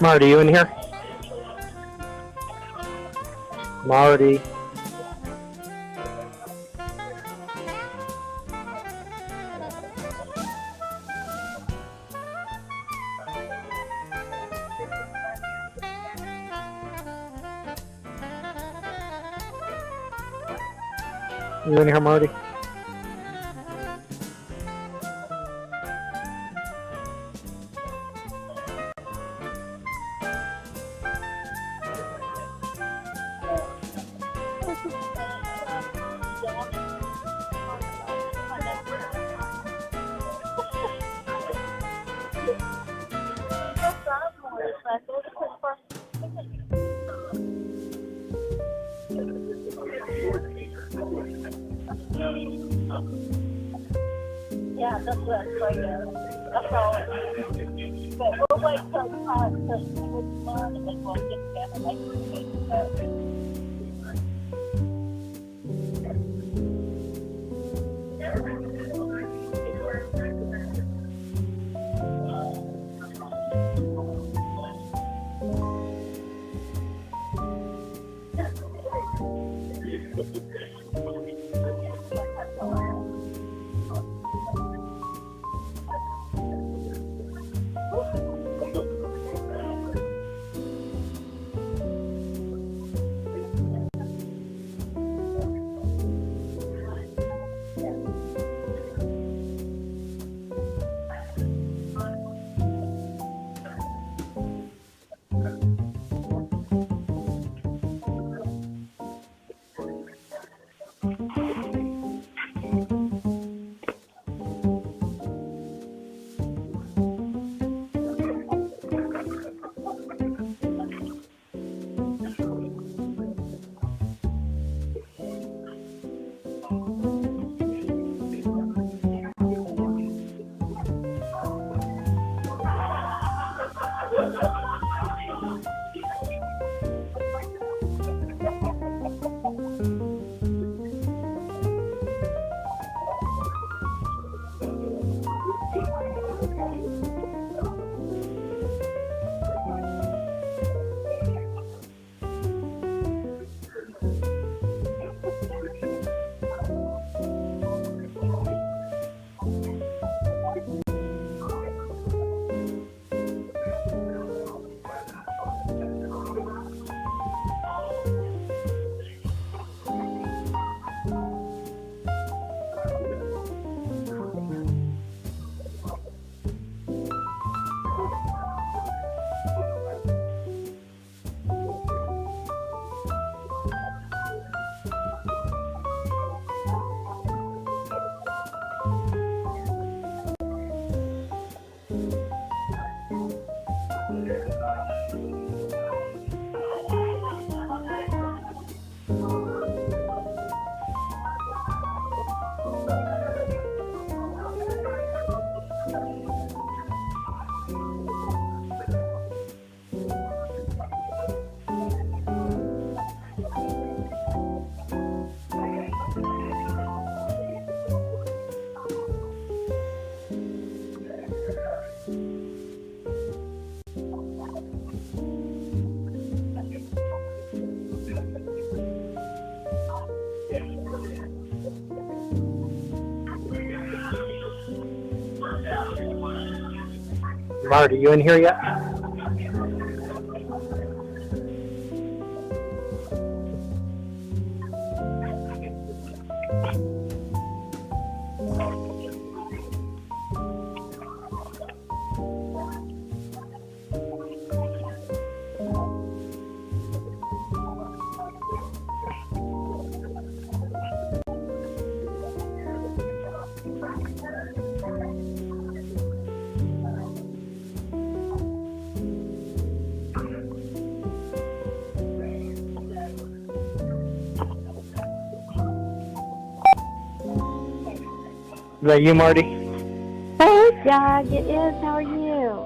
Marty, you in here? Marty. You in here, Marty? Yeah, that's what it's like. That's all. But we'll wait till the time to learn and then we'll get together next week. Marty, you in here yet? Is that you, Marty? Hey, Doug, it is. How are you?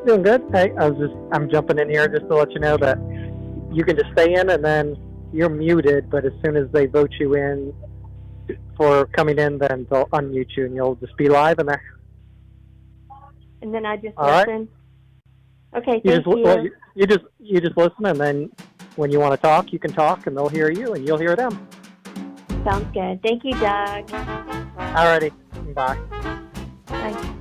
Doing good. Hey, I'm jumping in here just to let you know that you can just stay in and then you're muted, but as soon as they vote you in for coming in, then they'll unmute you and you'll just be live in there. And then I just All right. listen? Okay, You thank just, you. well, you just listen, and then when you want to talk, you can talk, and they'll hear you, and you'll hear them. Sounds good. Thank you, Doug. Alrighty, bye. Bye.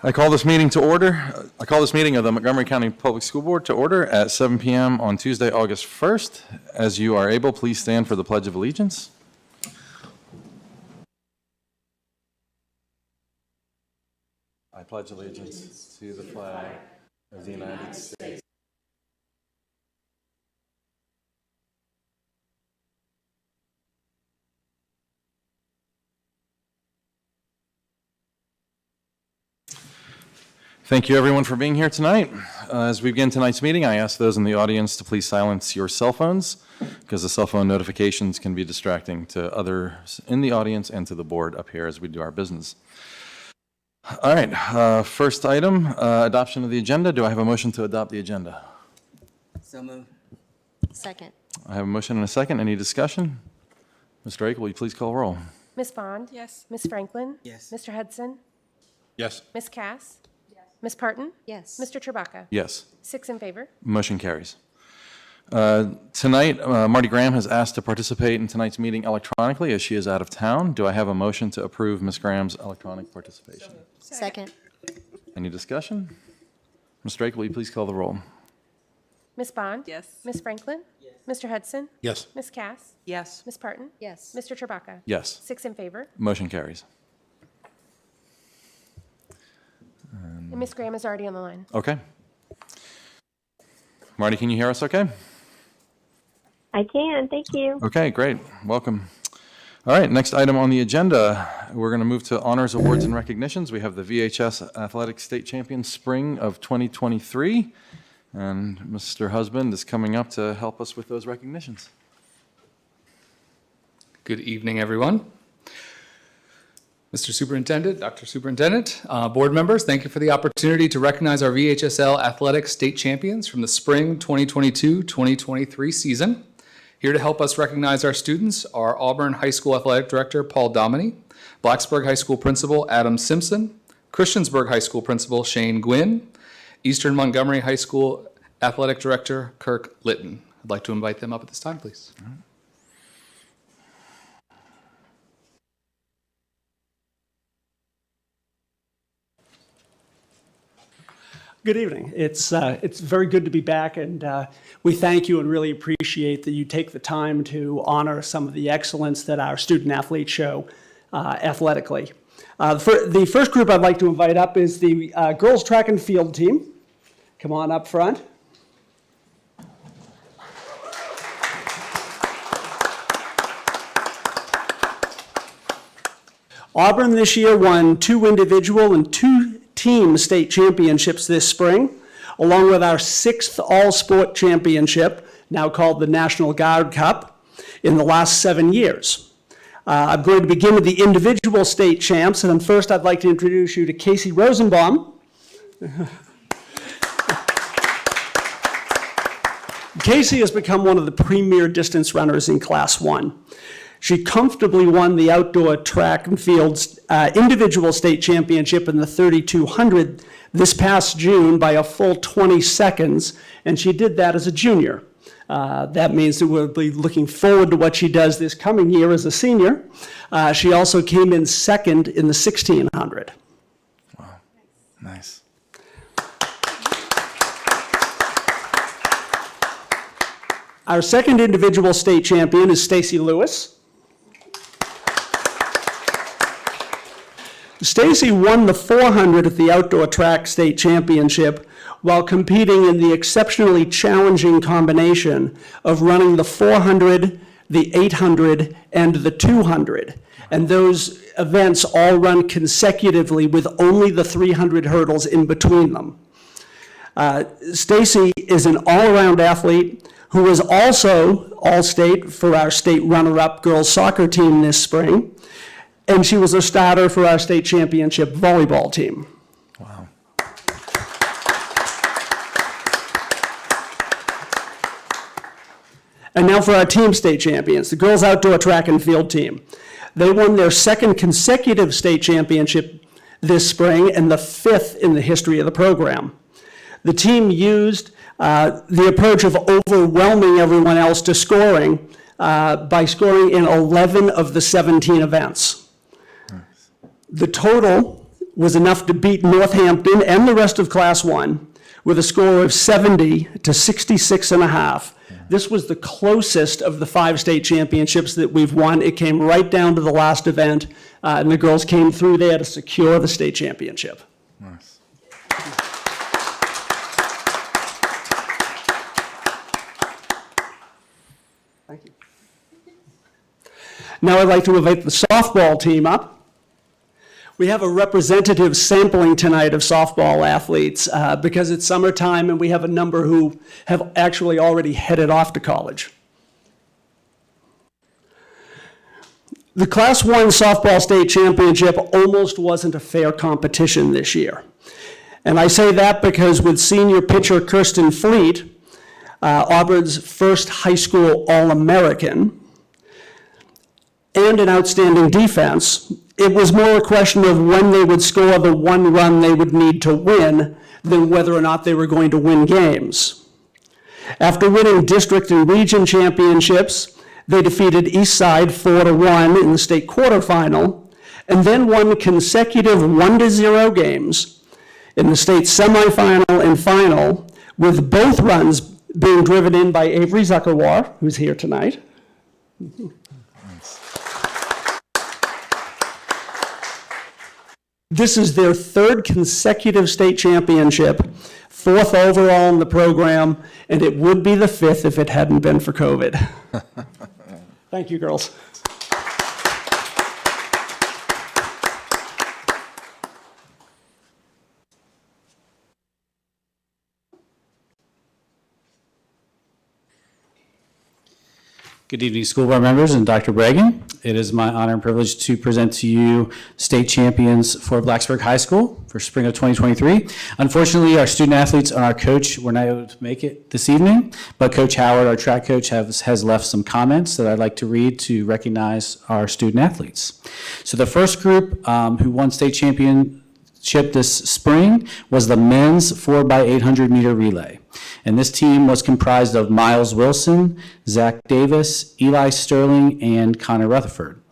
I call this meeting to order. I call this meeting of the Montgomery County Public School Board to order at 7 p.m. on Tuesday, August 1st. As you are able, please stand for the Pledge of Allegiance. I pledge allegiance to the flag of the United States. Thank you, everyone, for being here tonight. As we begin tonight's meeting, I ask those in the audience to please silence your cell phones, because the cell phone notifications can be distracting to others in the audience and to the board up here as we do our business. All right, first item, adoption of the agenda. Do I have a motion to adopt the agenda? So moved. Second. I have a motion and a second. Any discussion? Mr. Drake, will you please call roll? Ms. Bond? Yes. Ms. Franklin? Yes. Mr. Hudson? Yes. Ms. Cass? Ms. Parton? Yes. Mr. Chewbacca? Yes. 6 in favor. Motion carries. Tonight, Marty Graham has asked to participate in tonight's meeting electronically as she is out of town. Do I have a motion to approve Ms. Graham's electronic participation? Second. Any discussion? Mr. Drake, will you please call the roll? Ms. Bond? Yes. Ms. Franklin? Mr. Hudson? Yes. Ms. Cass? Yes. Ms. Parton? Yes. Mr. Chewbacca? Yes. 6 in favor. Motion carries. And Ms. Graham is already on the line. Okay. Marty, can you hear us okay? I can. Thank you. Okay, great. Welcome. All right, next item on the agenda, we're going to move to honors, awards, and recognitions. We have the VHS Athletic State Champion Spring of 2023, and Mr. Husband is coming up to help us with those recognitions. Good evening, everyone. Mr. Superintendent, Dr. Superintendent, board members, thank you for the opportunity to recognize our VHSL Athletic State Champions from the Spring 2022-2023 season. Here to help us recognize our students are Auburn High School Athletic Director Paul Dominy, Blacksburg High School Principal Adam Simpson, Christiansburg High School Principal Shane Gwynn, Eastern Montgomery High School Athletic Director Kirk Litton. I'd like to invite them up at this time, please. Good evening. It's very good to be back, and we thank you and really appreciate that you take the time to honor some of the excellence that our student athletes show athletically. The first group I'd like to invite up is the girls track and field team. Come on up front. Auburn this year won 2 individual and 2 team state championships this spring, along with our 6th all-sport championship, now called the National Guard Cup, in the last 7 years. I'm going to begin with the individual state champs, and first I'd like to introduce you to Casey Rosenbaum. Casey has become one of the premier distance runners in Class 1. She comfortably won the outdoor track and field's individual state championship in the 3,200 this past June by a full 20 seconds, and she did that as a junior. That means that we'll be looking forward to what she does this coming year as a senior. She also came in second in the 1,600. Wow, nice. Our second individual state champion is Stacy Lewis. Stacy won the 400 at the Outdoor Track State Championship while competing in the exceptionally challenging combination of running the 400, the 800, and the 200. And those events all run consecutively with only the 300 hurdles in between them. Stacy is an all-around athlete who was also All-State for our state runner-up girls soccer team this spring. And she was a starter for our state championship volleyball team. Wow. And now for our team state champions, the girls outdoor track and field team. They won their 2nd consecutive state championship this spring and the 5th in the history of the program. The team used the approach of overwhelming everyone else to scoring by scoring in 11 of the 17 events. The total was enough to beat Northampton and the rest of Class 1 with a score of 70 to 66.5. This was the closest of the 5 state championships that we've won. It came right down to the last event, and the girls came through there to secure the state championship. Nice. Thank you. Now I'd like to invite the softball team up. We have a representative sampling tonight of softball athletes because it's summertime and we have a number who have actually already headed off to college. The Class 1 softball state championship almost wasn't a fair competition this year. And I say that because with senior pitcher Kirsten Fleet, Auburn's first high school All-American, and an outstanding defense, it was more a question of when they would score the one run they would need to win than whether or not they were going to win games. After winning district and region championships, they defeated Eastside 4-1 in the state quarterfinal, and then won consecutive 1-0 games in the state semifinal and final, with both runs being driven in by Avery Zuckerwar, who's here tonight. This is their third consecutive state championship, fourth overall in the program, and it would be the fifth if it hadn't been for COVID. Thank you, girls. Good evening, school board members and Dr. Bragan. It is my honor and privilege to present to you state champions for Blacksburg High School for spring of 2023. Unfortunately, our student athletes and our coach were not able to make it this evening, but Coach Howard, our track coach, has left some comments that I'd like to read to recognize our student athletes. So the first group who won state championship this spring was the men's 4x800 meter relay. And this team was comprised of Miles Wilson, Zach Davis, Eli Sterling, and Connor Rutherford.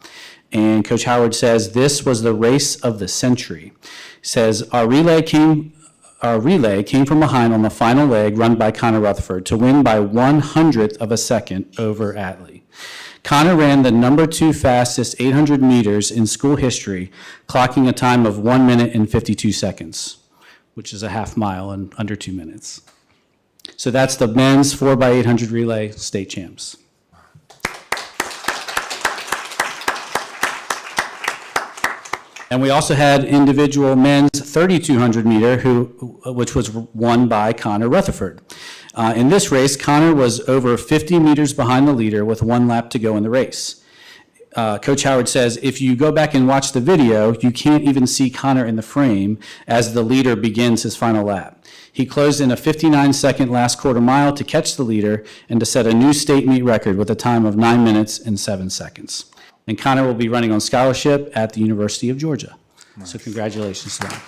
And Coach Howard says this was the race of the century. He says our relay came from behind on the final leg run by Connor Rutherford to win by 1/100th of a second over Atlee. Connor ran the number 2 fastest 800 meters in school history, clocking a time of 1 minute and 52 seconds, which is a half mile in under 2 minutes. So that's the men's 4x800 relay state champs. And we also had individual men's 3,200 meter, which was won by Connor Rutherford. In this race, Connor was over 50 meters behind the leader with 1 lap to go in the race. Coach Howard says, if you go back and watch the video, you can't even see Connor in the frame as the leader begins his final lap. He closed in a 59-second last quarter mile to catch the leader and to set a new state meet record with a time of 9 minutes and 7 seconds. And Connor will be running on scholarship at the University of Georgia. Nice. So congratulations to them.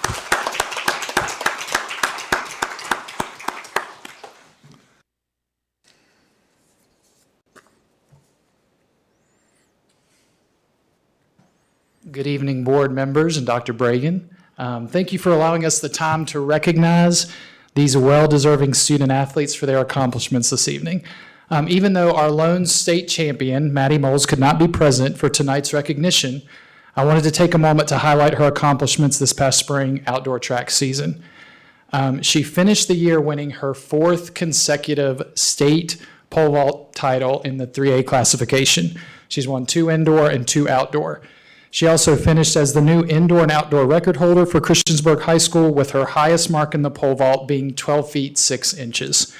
Good evening, board members and Dr. Bragan. Thank you for allowing us the time to recognize these well-deserving student athletes for their accomplishments this evening. Even though our lone state champion, Maddie Moles, could not be present for tonight's recognition, I wanted to take a moment to highlight her accomplishments this past spring outdoor track season. She finished the year winning her 4th consecutive state pole vault title in the 3A classification. She's won 2 indoor and 2 outdoor. She also finished as the new indoor and outdoor record holder for Christiansburg High School, with her highest mark in the pole vault being 12 feet 6 inches.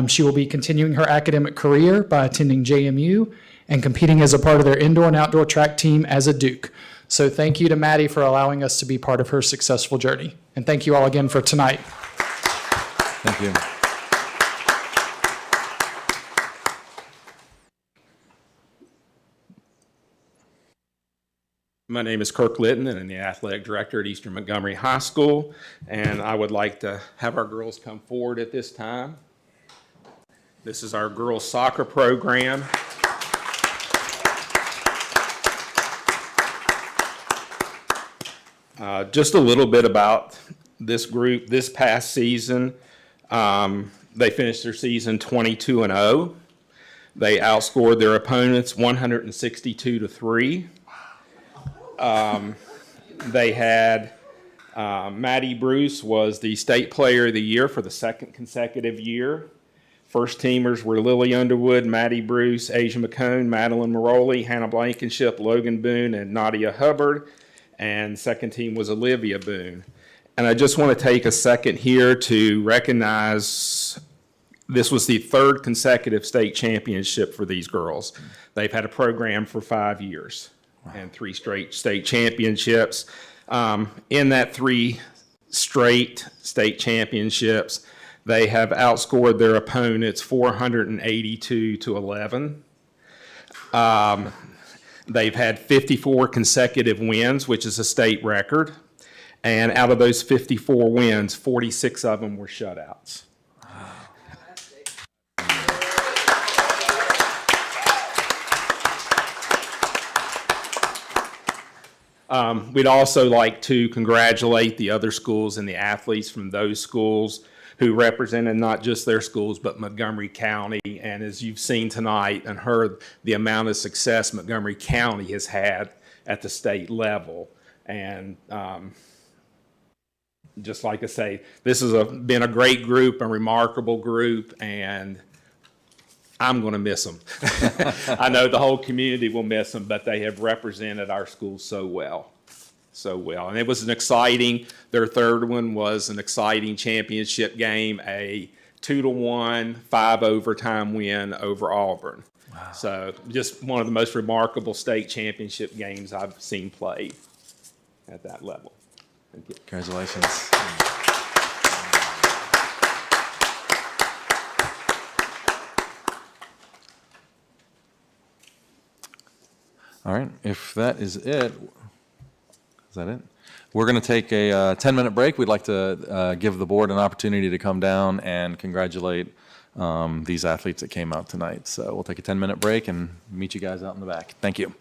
She will be continuing her academic career by attending JMU and competing as a part of their indoor and outdoor track team as a Duke. So thank you to Maddie for allowing us to be part of her successful journey. And thank you all again for tonight. Thank you. My name is Kirk Litton, and I'm the athletic director at Eastern Montgomery High School, and I would like to have our girls come forward at this time. This is our girls soccer program. Just a little bit about this group. This past season, they finished their season 22-0. They outscored their opponents 162-3. They had Maddie Bruce was the state player of the year for the 2nd consecutive year. First teamers were Lily Underwood, Maddie Bruce, Asia McCone, Madeline Maroli, Hannah Blankenship, Logan Boone, and Nadia Hubbard. And second team was Olivia Boone. And I just want to take a second here to recognize this was the 3rd consecutive state championship for these girls. They've had a program for 5 years. and 3 straight state championships. In that 3 straight state championships, they have outscored their opponents 482 to 11. They've had 54 consecutive wins, which is a state record. And out of those 54 wins, 46 of them were shutouts. We'd also like to congratulate the other schools and the athletes from those schools who represented not just their schools, but Montgomery County. And as you've seen tonight and heard, the amount of success Montgomery County has had at the state level. And just like I say, this has been a great group, a remarkable group, and I'm going to miss them. I know the whole community will miss them, but they have represented our schools so well. So well. And it was their third one was an exciting championship game, a 2-1, 5 overtime win over Auburn. Wow. So just one of the most remarkable state championship games I've seen played at that level. Thank you. Congratulations. All right, if that is it, is that it? We're going to take a 10-minute break. We'd like to give the board an opportunity to come down and congratulate these athletes that came out tonight. So we'll take a 10-minute break and meet you guys out in the back. Thank you.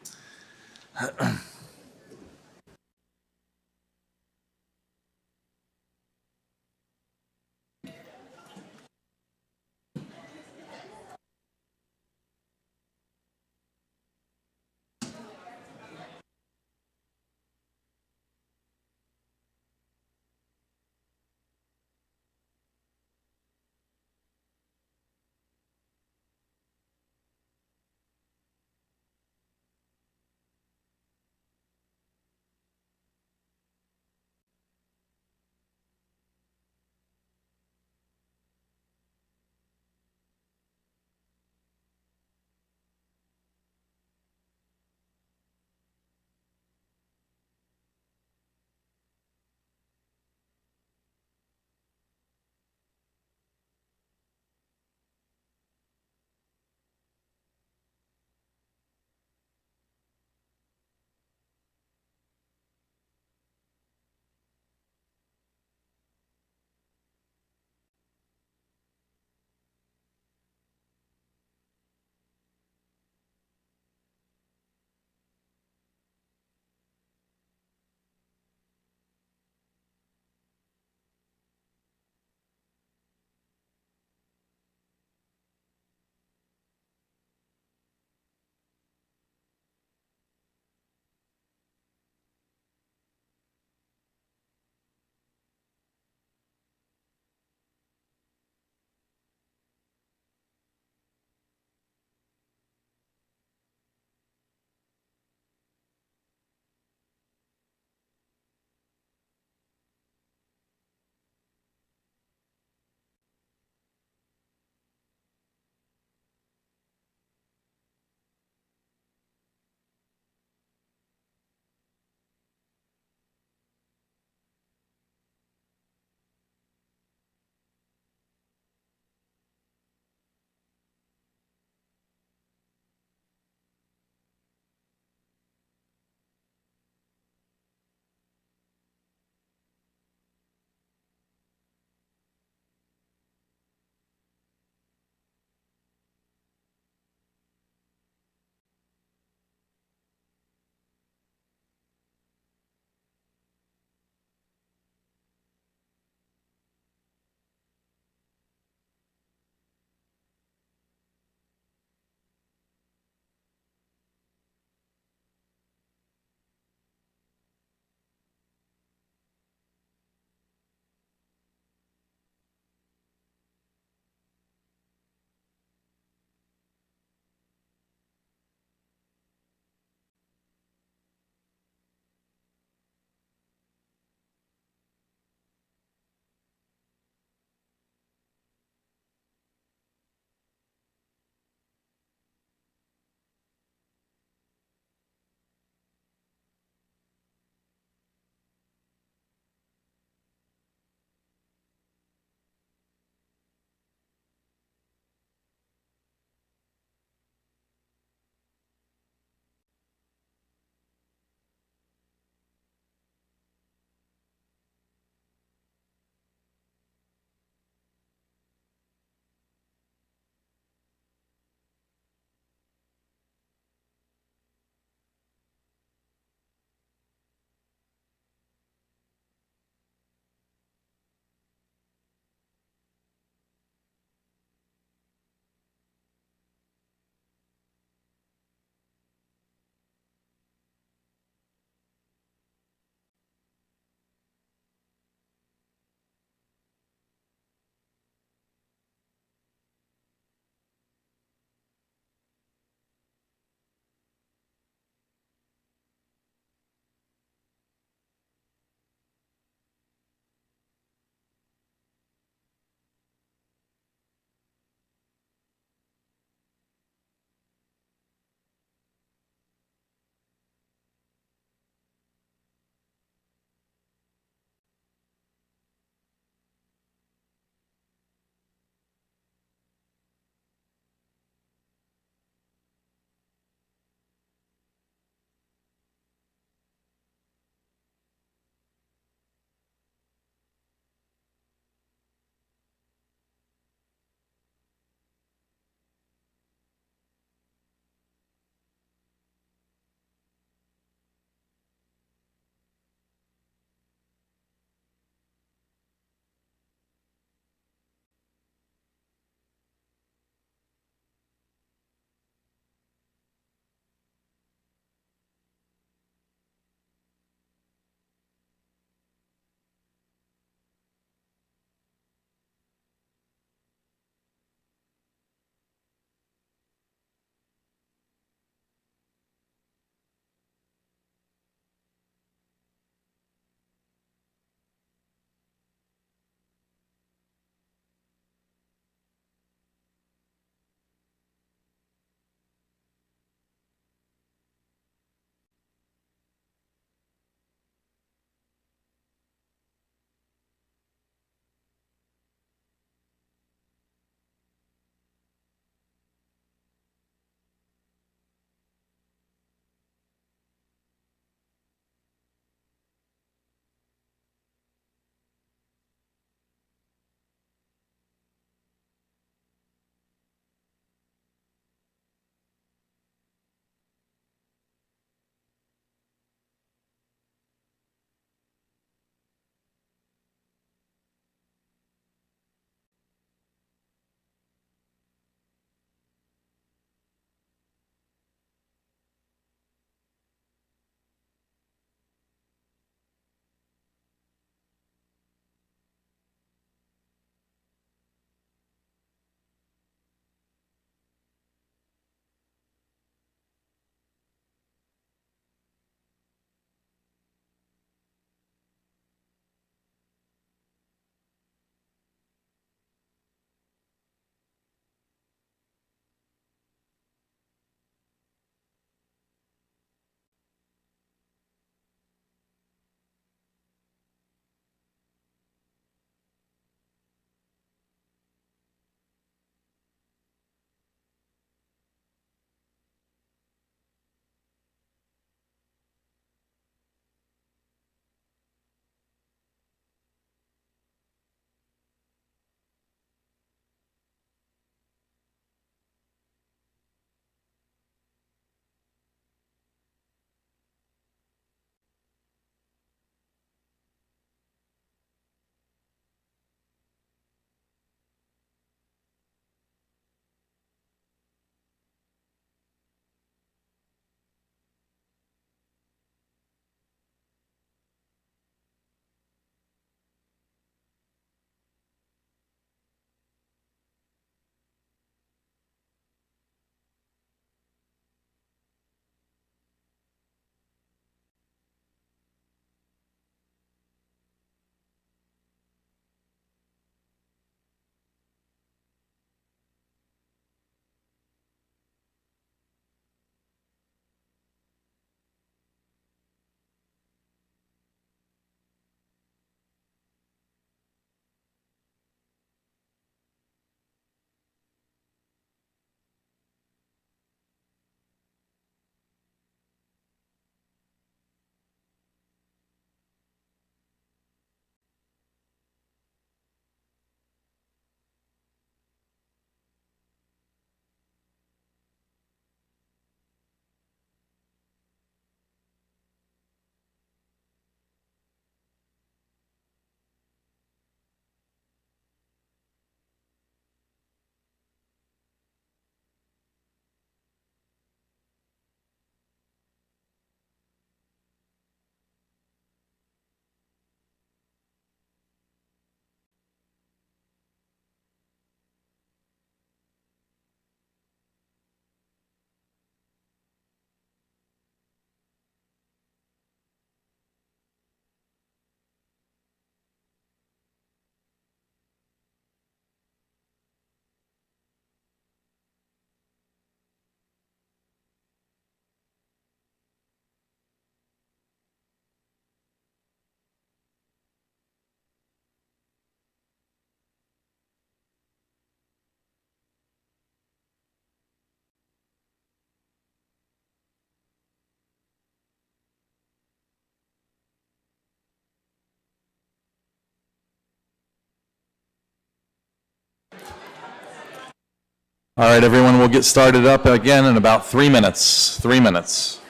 All right, everyone, we'll get started up again in about 3 minutes. 3 minutes.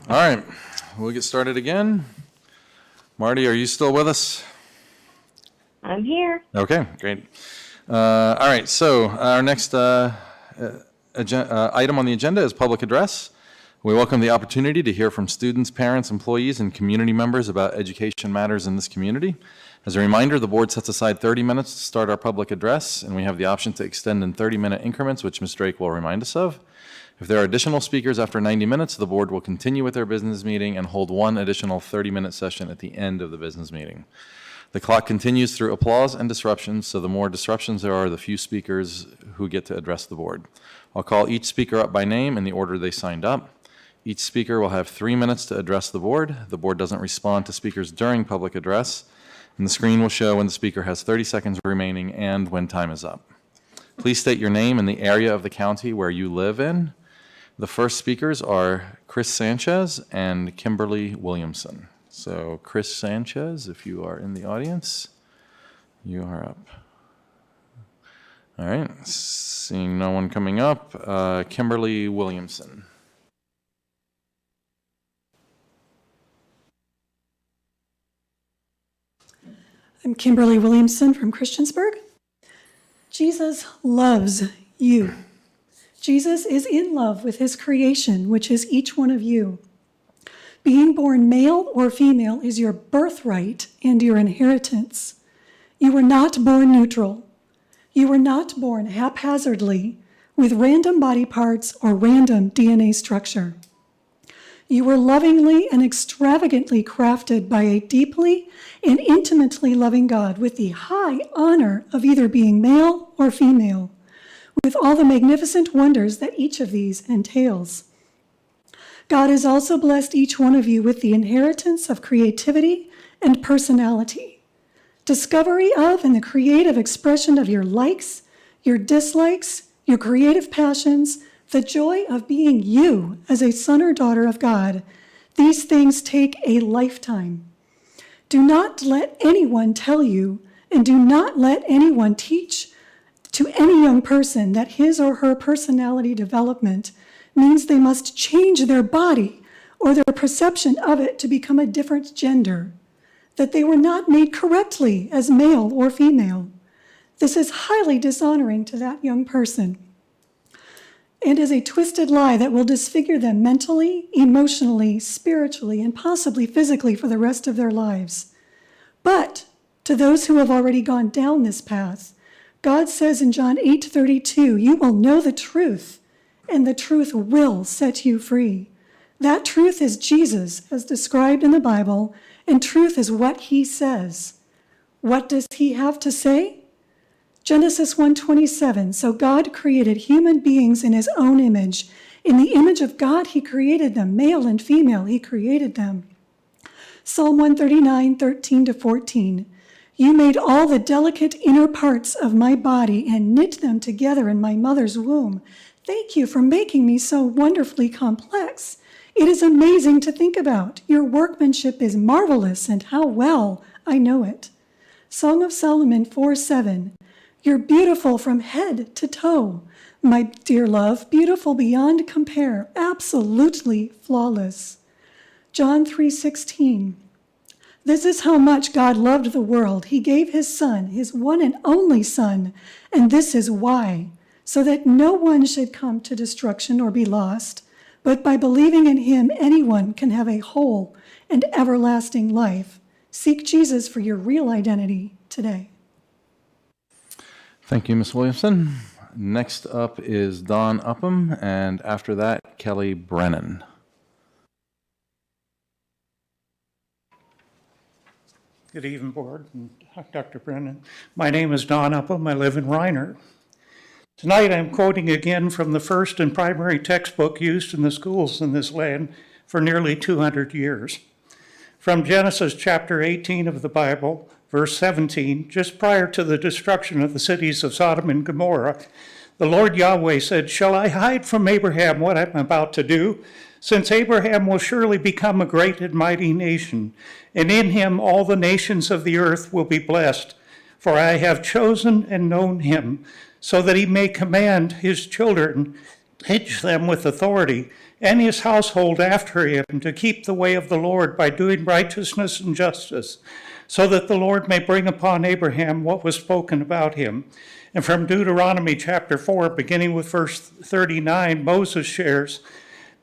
All right, we'll get started again. Marty, are you still with us? I'm here. Okay, great. All right, so our next item on the agenda is public address. We welcome the opportunity to hear from students, parents, employees, and community members about education matters in this community. As a reminder, the board sets aside 30 minutes to start our public address, and we have the option to extend in 30-minute increments, which Ms. Drake will remind us of. If there are additional speakers after 90 minutes, the board will continue with their business meeting and hold one additional 30-minute session at the end of the business meeting. The clock continues through applause and disruptions, so the more disruptions there are, the few speakers who get to address the board. I'll call each speaker up by name in the order they signed up. Each speaker will have 3 minutes to address the board. The board doesn't respond to speakers during public address, and the screen will show when the speaker has 30 seconds remaining and when time is up. Please state your name and the area of the county where you live in. The first speakers are Chris Sanchez and Kimberly Williamson. So Chris Sanchez, if you are in the audience, you are up. All right, seeing no one coming up, Kimberly Williamson. I'm Kimberly Williamson from Christiansburg. Jesus loves you. Jesus is in love with his creation, which is each one of you. Being born male or female is your birthright and your inheritance. You were not born neutral. You were not born haphazardly with random body parts or random DNA structure. You were lovingly and extravagantly crafted by a deeply and intimately loving God with the high honor of either being male or female, with all the magnificent wonders that each of these entails. God has also blessed each one of you with the inheritance of creativity and personality, discovery of and the creative expression of your likes, your dislikes, your creative passions, the joy of being you as a son or daughter of God. These things take a lifetime. Do not let anyone tell you, and do not let anyone teach to any young person that his or her personality development means they must change their body or their perception of it to become a different gender, that they were not made correctly as male or female. This is highly dishonoring to that young person and is a twisted lie that will disfigure them mentally, emotionally, spiritually, and possibly physically for the rest of their lives. But To those who have already gone down this path, God says in John 8:32, you will know the truth, and the truth will set you free. That truth is Jesus, as described in the Bible, and truth is what he says. What does he have to say? Genesis 1:27, so God created human beings in his own image. In the image of God, he created them, male and female, he created them. Psalm 139:13-14, you made all the delicate inner parts of my body and knit them together in my mother's womb. Thank you for making me so wonderfully complex. It is amazing to think about. Your workmanship is marvelous, and how well I know it. Song of Solomon 4:7, you're beautiful from head to toe, my dear love, beautiful beyond compare, absolutely flawless. John 3:16, this is how much God loved the world. He gave his son, his one and only son, and this is why, so that no one should come to destruction or be lost, but by believing in him, anyone can have a whole and everlasting life. Seek Jesus for your real identity today. Thank you, Ms. Williamson. Next up is Dawn Upham, and after that, Kelly Brennan. Good evening, Board and Dr. Brennan. My name is Don Upham. I live in Reiner. Tonight I'm quoting again from the first and primary textbook used in the schools in this land for nearly 200 years. From Genesis chapter 18 of the Bible, verse 17, just prior to the destruction of the cities of Sodom and Gomorrah, the Lord Yahweh said, shall I hide from Abraham what I'm about to do? Since Abraham will surely become a great and mighty nation, and in him all the nations of the earth will be blessed. For I have chosen and known him, so that he may command his children, teach them with authority, and his household after him, to keep the way of the Lord by doing righteousness and justice, so that the Lord may bring upon Abraham what was spoken about him. And from Deuteronomy chapter 4, beginning with verse 39, Moses shares,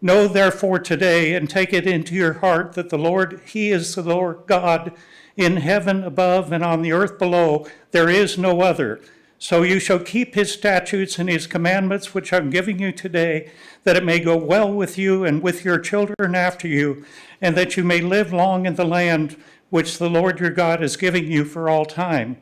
know therefore today and take it into your heart that the Lord, he is the Lord God in heaven above and on the earth below. There is no other. So you shall keep his statutes and his commandments, which I'm giving you today, that it may go well with you and with your children after you, and that you may live long in the land which the Lord your God is giving you for all time.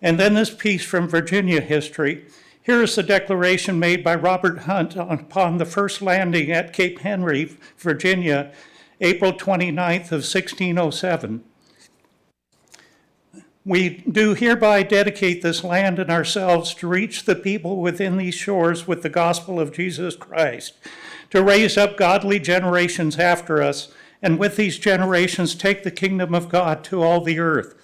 And then this piece from Virginia history. Here is the declaration made by Robert Hunt upon the first landing at Cape Henry, Virginia, April 29th of 1607. We do hereby dedicate this land and ourselves to reach the people within these shores with the gospel of Jesus Christ, to raise up godly generations after us, and with these generations take the kingdom of God to all the earth.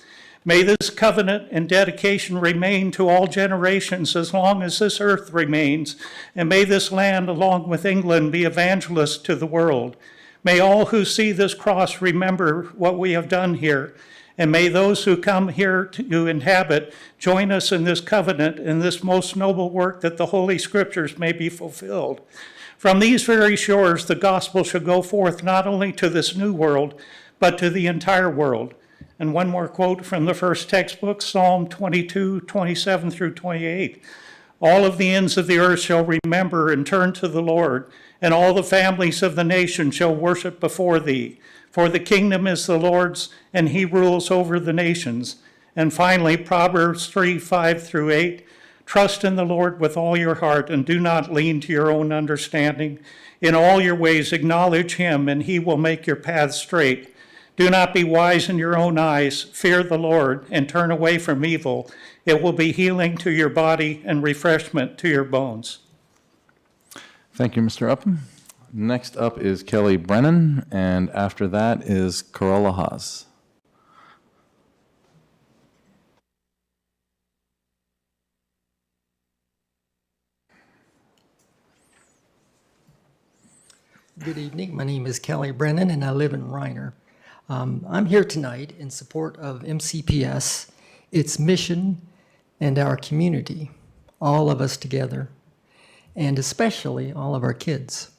May this covenant and dedication remain to all generations as long as this earth remains, and may this land, along with England, be evangelists to the world. May all who see this cross remember what we have done here, and may those who come here to inhabit join us in this covenant and this most noble work that the Holy Scriptures may be fulfilled. From these very shores, the gospel shall go forth not only to this new world, but to the entire world. And one more quote from the first textbook, Psalm 22, 27 through 28. All of the ends of the earth shall remember and turn to the Lord, and all the families of the nation shall worship before thee. For the kingdom is the Lord's, and he rules over the nations. And finally, Proverbs 3, 5 through 8. Trust in the Lord with all your heart, and do not lean to your own understanding. In all your ways acknowledge him, and he will make your paths straight. Do not be wise in your own eyes. Fear the Lord and turn away from evil. It will be healing to your body and refreshment to your bones. Thank you, Mr. Upham. Next up is Kelly Brennan, and after that is Corolla Haas. Good evening. My name is Kelly Brennan, and I live in Reiner. I'm here tonight in support of MCPS, its mission, and our community, all of us together, and especially all of our kids.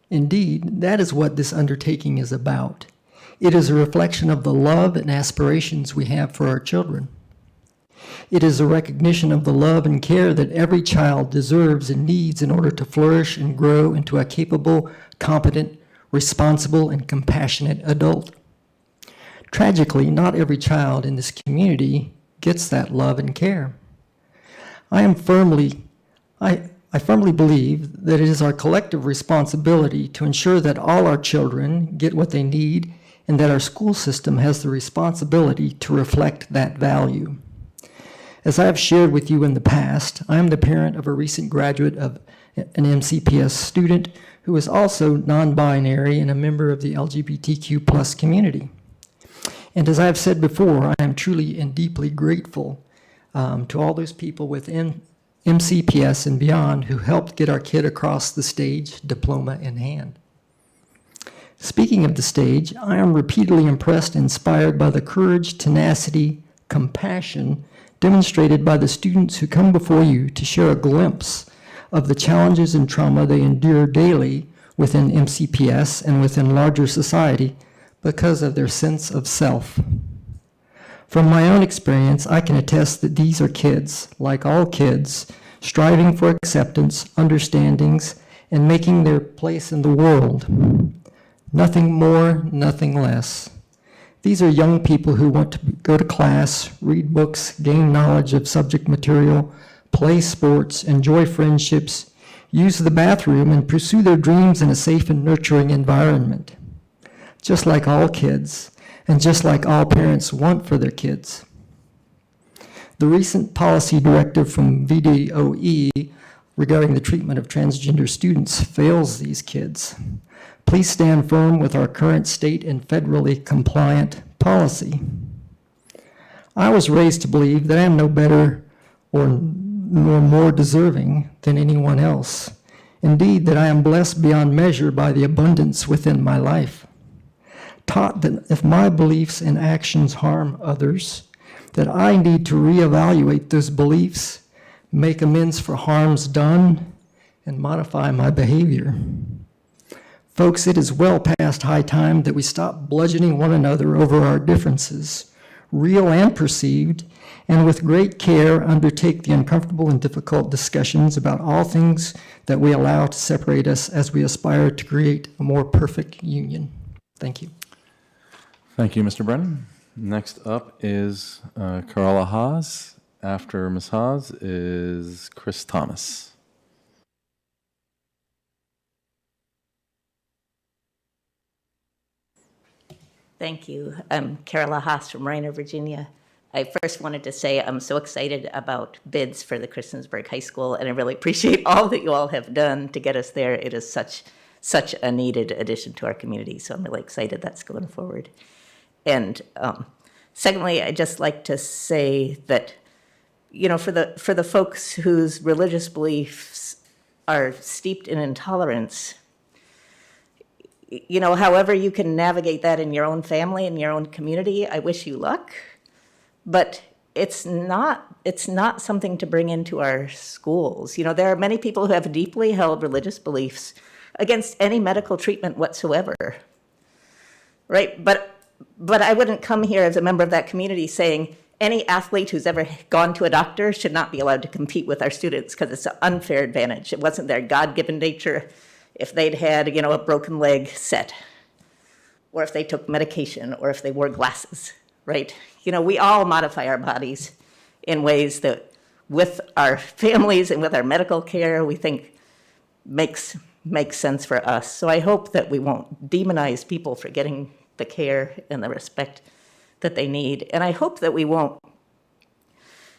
Indeed, that is what this undertaking is about. It is a reflection of the love and aspirations we have for our children. It is a recognition of the love and care that every child deserves and needs in order to flourish and grow into a capable, competent, responsible, and compassionate adult. Tragically, not every child in this community gets that love and care. I firmly believe that it is our collective responsibility to ensure that all our children get what they need and that our school system has the responsibility to reflect that value. As I have shared with you in the past, I am the parent of a recent graduate of an MCPS student who is also non-binary and a member of the LGBTQ+ community. And as I have said before, I am truly and deeply grateful to all those people within MCPS and beyond who helped get our kid across the stage, diploma in hand. Speaking of the stage, I am repeatedly impressed and inspired by the courage, tenacity, compassion demonstrated by the students who come before you to share a glimpse of the challenges and trauma they endure daily within MCPS and within larger society because of their sense of self. From my own experience, I can attest that these are kids, like all kids, striving for acceptance, understandings, and making their place in the world. Nothing more, nothing less. These are young people who want to go to class, read books, gain knowledge of subject material, play sports, enjoy friendships, use the bathroom, and pursue their dreams in a safe and nurturing environment. Just like all kids, and just like all parents want for their kids. The recent policy directive from VDOE regarding the treatment of transgender students fails these kids. Please stand firm with our current state and federally compliant policy. I was raised to believe that I am no better or nor more deserving than anyone else. Indeed, that I am blessed beyond measure by the abundance within my life. Taught that if my beliefs and actions harm others, that I need to reevaluate those beliefs, make amends for harms done, and modify my behavior. Folks, it is well past high time that we stop bludgeoning one another over our differences, real and perceived, and with great care undertake the uncomfortable and difficult discussions about all things that we allow to separate us as we aspire to create a more perfect union. Thank you. Thank you, Mr. Brennan. Next up is Carola Haas. After Ms. Haas is Chris Thomas. Thank you. I'm Carola Haas from Reiner, Virginia. I first wanted to say I'm so excited about bids for the Christiansburg High School, and I really appreciate all that you all have done to get us there. It is such a needed addition to our community, so I'm really excited that's going forward. And secondly, I'd just like to say that, you know, for the folks whose religious beliefs are steeped in intolerance, you know, however you can navigate that in your own family and your own community, I wish you luck. But it's not something to bring into our schools. You know, there are many people who have deeply held religious beliefs against any medical treatment whatsoever, right? But I wouldn't come here as a member of that community saying any athlete who's ever gone to a doctor should not be allowed to compete with our students because it's an unfair advantage. It wasn't their God-given nature. If they'd had, you know, a broken leg set, or if they took medication, or if they wore glasses, right? You know, we all modify our bodies in ways that with our families and with our medical care, we think makes sense for us. So I hope that we won't demonize people for getting the care and the respect that they need. And I hope that we won't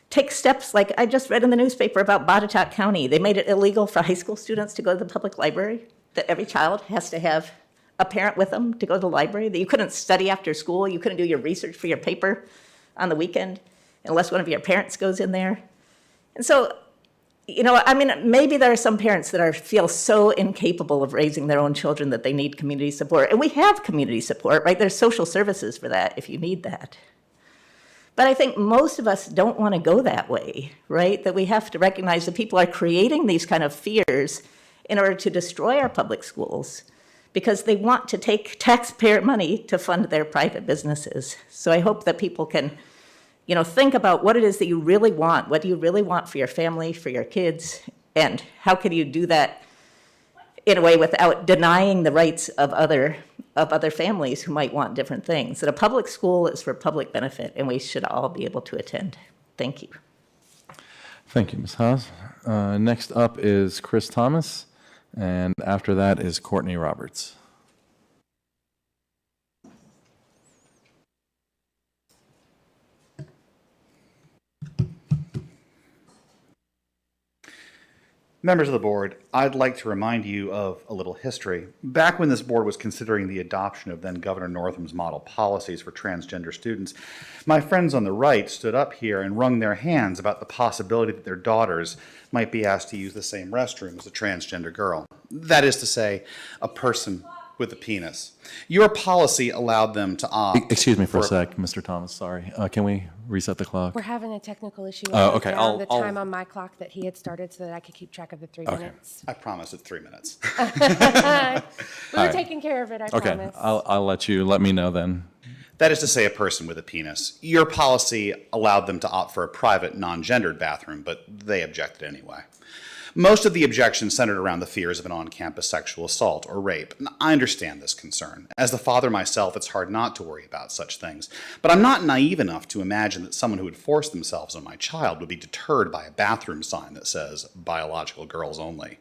take steps like I just read in the newspaper about Botetourt County. They made it illegal for high school students to go to the public library, that every child has to have a parent with them to go to the library, that you couldn't study after school, you couldn't do your research for your paper on the weekend unless one of your parents goes in there. And so, you know, I mean, maybe there are some parents that feel so incapable of raising their own children that they need community support. And we have community support, right? There's social services for that if you need that. But I think most of us don't want to go that way, right? That we have to recognize that people are creating these kind of fears in order to destroy our public schools because they want to take taxpayer money to fund their private businesses. So I hope that people can, think about what it is that you really want. What do you really want for your family, for your kids? And how can you do that in a way without denying the rights of other families who might want different things? That a public school is for public benefit, and we should all be able to attend. Thank you. Thank you, Ms. Haas. Next up is Chris Thomas, and after that is Courtney Roberts. Members of the board, I'd like to remind you of a little history. Back when this board was considering the adoption of then Governor Northam's model policies for transgender students, my friends on the right stood up here and wrung their hands about the possibility that their daughters might be asked to use the same restroom as a transgender girl. That is to say, a person with a penis. Your policy allowed them to opt. Excuse me for a sec, Mr. Thomas, sorry. Can we reset the clock? We're having a technical issue. Oh, okay. The time on my clock that he had started so that I could keep track of the 3 minutes. I promise it's 3 minutes. We were taking care of it, I promise. I'll let me know then. That is to say, a person with a penis. Your policy allowed them to opt for a private, non-gendered bathroom, but they objected anyway. Most of the objections centered around the fears of an on-campus sexual assault or rape. And I understand this concern. As the father myself, it's hard not to worry about such things. But I'm not naive enough to imagine that someone who would force themselves on my child would be deterred by a bathroom sign that says, biological girls only.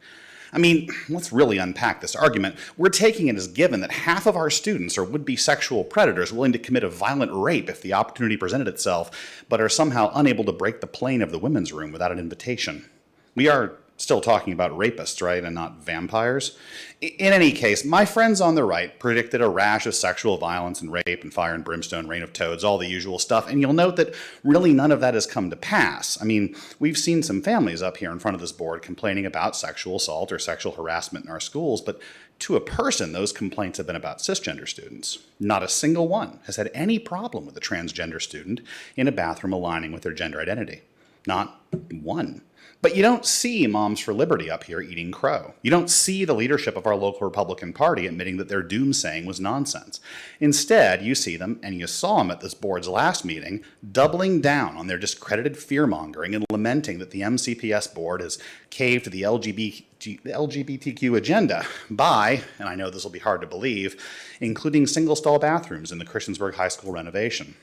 I mean, let's really unpack this argument. We're taking it as given that half of our students are would-be sexual predators willing to commit a violent rape if the opportunity presented itself, but are somehow unable to break the plane of the women's room without an invitation. We are still talking about rapists, right, and not vampires? In any case, my friends on the right predicted a rash of sexual violence and rape and fire and brimstone, rain of toads, all the usual stuff, and you'll note that really none of that has come to pass. I mean, we've seen some families up here in front of this board complaining about sexual assault or sexual harassment in our schools, but to a person, those complaints have been about cisgender students. Not a single one has had any problem with a transgender student in a bathroom aligning with their gender identity. Not one. But you don't see Moms for Liberty up here eating crow. You don't see the leadership of our local Republican Party admitting that their doomsaying was nonsense. Instead, you see them, and you saw them at this board's last meeting, doubling down on their discredited fear-mongering and lamenting that the MCPS board has caved to the LGBTQ agenda by, and I know this will be hard to believe, including single-stall bathrooms in the Christiansburg High School renovation.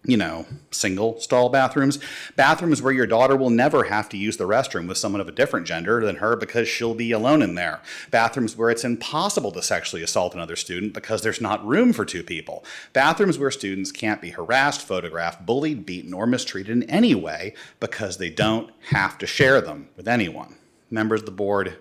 You know, single-stall bathrooms. Bathrooms where your daughter will never have to use the restroom with someone of a different gender than her because she'll be alone in there. Bathrooms where it's impossible to sexually assault another student because there's not room for two people. Bathrooms where students can't be harassed, photographed, bullied, beaten, or mistreated in any way because they don't have to share them with anyone. Members of the board,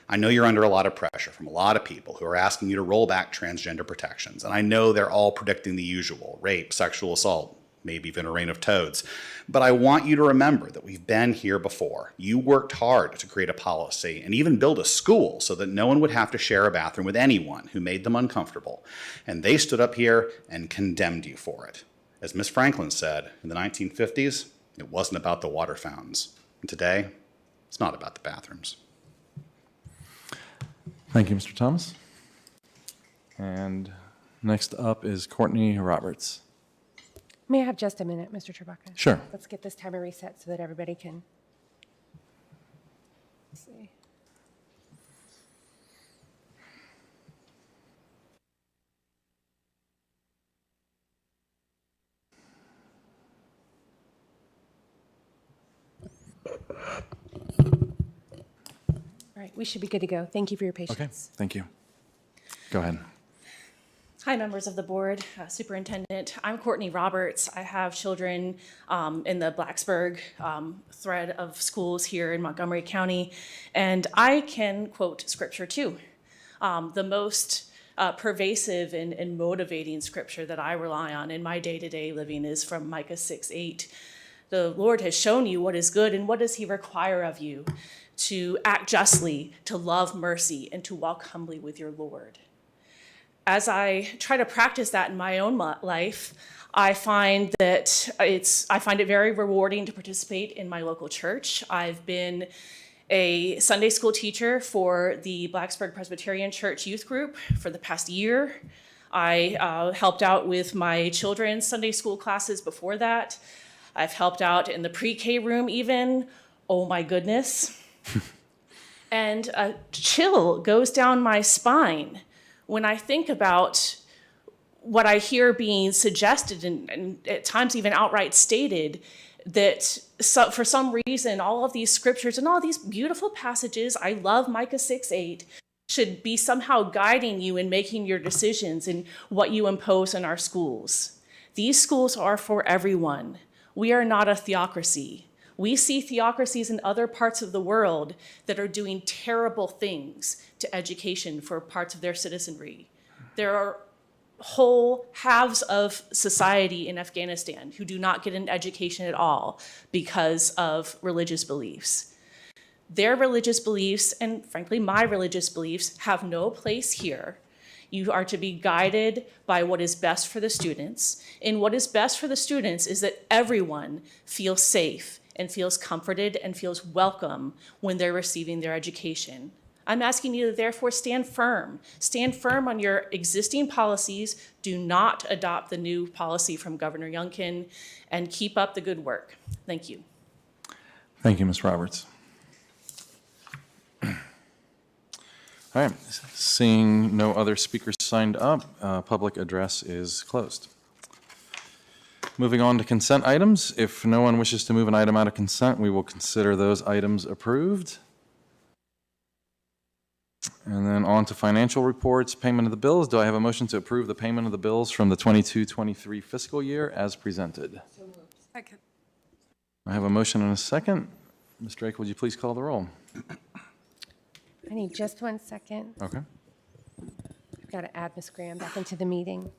I know you're under a lot of pressure from a lot of people who are asking you to roll back transgender protections, and I know they're all predicting the usual: rape, sexual assault, maybe even a rain of toads. But I want you to remember that we've been here before. You worked hard to create a policy and even build a school so that no one would have to share a bathroom with anyone who made them uncomfortable. And they stood up here and condemned you for it. As Miss Franklin said, in the 1950s, it wasn't about the water fountains. And today, it's not about the bathrooms. Thank you, Mr. Thomas. And next up is Courtney Roberts. May I have just a minute, Mr. Chewbacca? Sure. Let's get this timer reset so that everybody can see. All right, we should be good to go. Thank you for your patience. Okay, thank you. Go ahead. Hi, members of the board, Superintendent. I'm Courtney Roberts. I have children in the Blacksburg thread of schools here in Montgomery County, and I can quote scripture too. The most pervasive and motivating scripture that I rely on in my day-to-day living is from Micah 6:8. The Lord has shown you what is good, and what does he require of you? To act justly, to love mercy, and to walk humbly with your Lord. As I try to practice that in my own life, I find it very rewarding to participate in my local church. I've been a Sunday school teacher for the Blacksburg Presbyterian Church Youth Group for the past year. I helped out with my children's Sunday school classes before that. I've helped out in the pre-K room even. Oh my goodness. And a chill goes down my spine when I think about what I hear being suggested and at times even outright stated, that for some reason all of these scriptures and all these beautiful passages, I love Micah 6:8, should be somehow guiding you in making your decisions and what you impose in our schools. These schools are for everyone. We are not a theocracy. We see theocracies in other parts of the world that are doing terrible things to education for parts of their citizenry. There are whole halves of society in Afghanistan who do not get an education at all because of religious beliefs. Their religious beliefs, and frankly, my religious beliefs, have no place here. You are to be guided by what is best for the students. And what is best for the students is that everyone feels safe and feels comforted and feels welcome when they're receiving their education. I'm asking you to therefore stand firm. Stand firm on your existing policies. Do not adopt the new policy from Governor Youngkin, and keep up the good work. Thank you. Thank you, Ms. Roberts. All right, seeing no other speakers signed up, public address is closed. Moving on to consent items. If no one wishes to move an item out of consent, we will consider those items approved. And then on to financial reports, payment of the bills. Do I have a motion to approve the payment of the bills from the 22-23 fiscal year as presented? Second. I have a motion and a second. Ms. Drake, would you please call the roll? I need just 1 second. Okay. I've got to add Ms. Graham back into the meeting.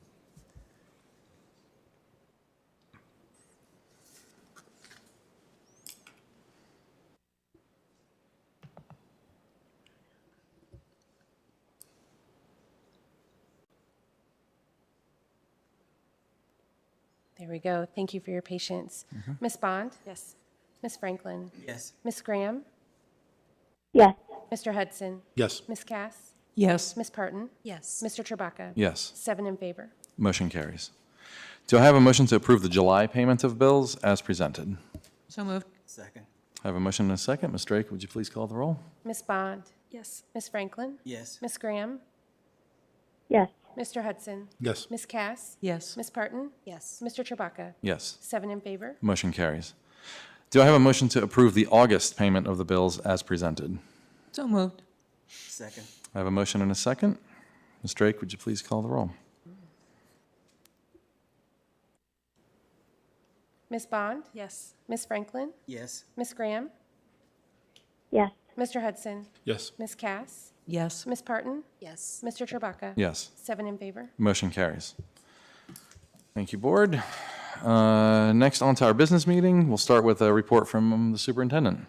There we go. Thank you for your patience. Ms. Bond? Yes. Ms. Franklin? Yes. Ms. Graham? Yes. Mr. Hudson? Yes. Ms. Cass? Yes. Ms. Parton? Yes. Mr. Trebacca? Yes. 7 in favor. Motion carries. Do I have a motion to approve the July payment of bills as presented? So moved. Second. I have a motion and a second. Ms. Drake, would you please call the roll? Ms. Bond? Yes. Ms. Franklin? Yes. Ms. Graham? Yes. Mr. Hudson? Yes. Ms. Cass? Yes. Ms. Parton? Yes. Mr. Trebacca? Yes. 7 in favor. Motion carries. Do I have a motion to approve the August payment of the bills as presented? So moved. Second. I have a motion and a second. Ms. Drake, would you please call the roll? Ms. Bond? Yes. Ms. Franklin? Yes. Ms. Graham? Yes. Mr. Hudson? Yes. Ms. Cass? Yes. Ms. Parton? Yes. Mr. Trebacca? Yes. 7 in favor. Motion carries. Thank you, Board. Next, on to our business meeting. We'll start with a report from the superintendent.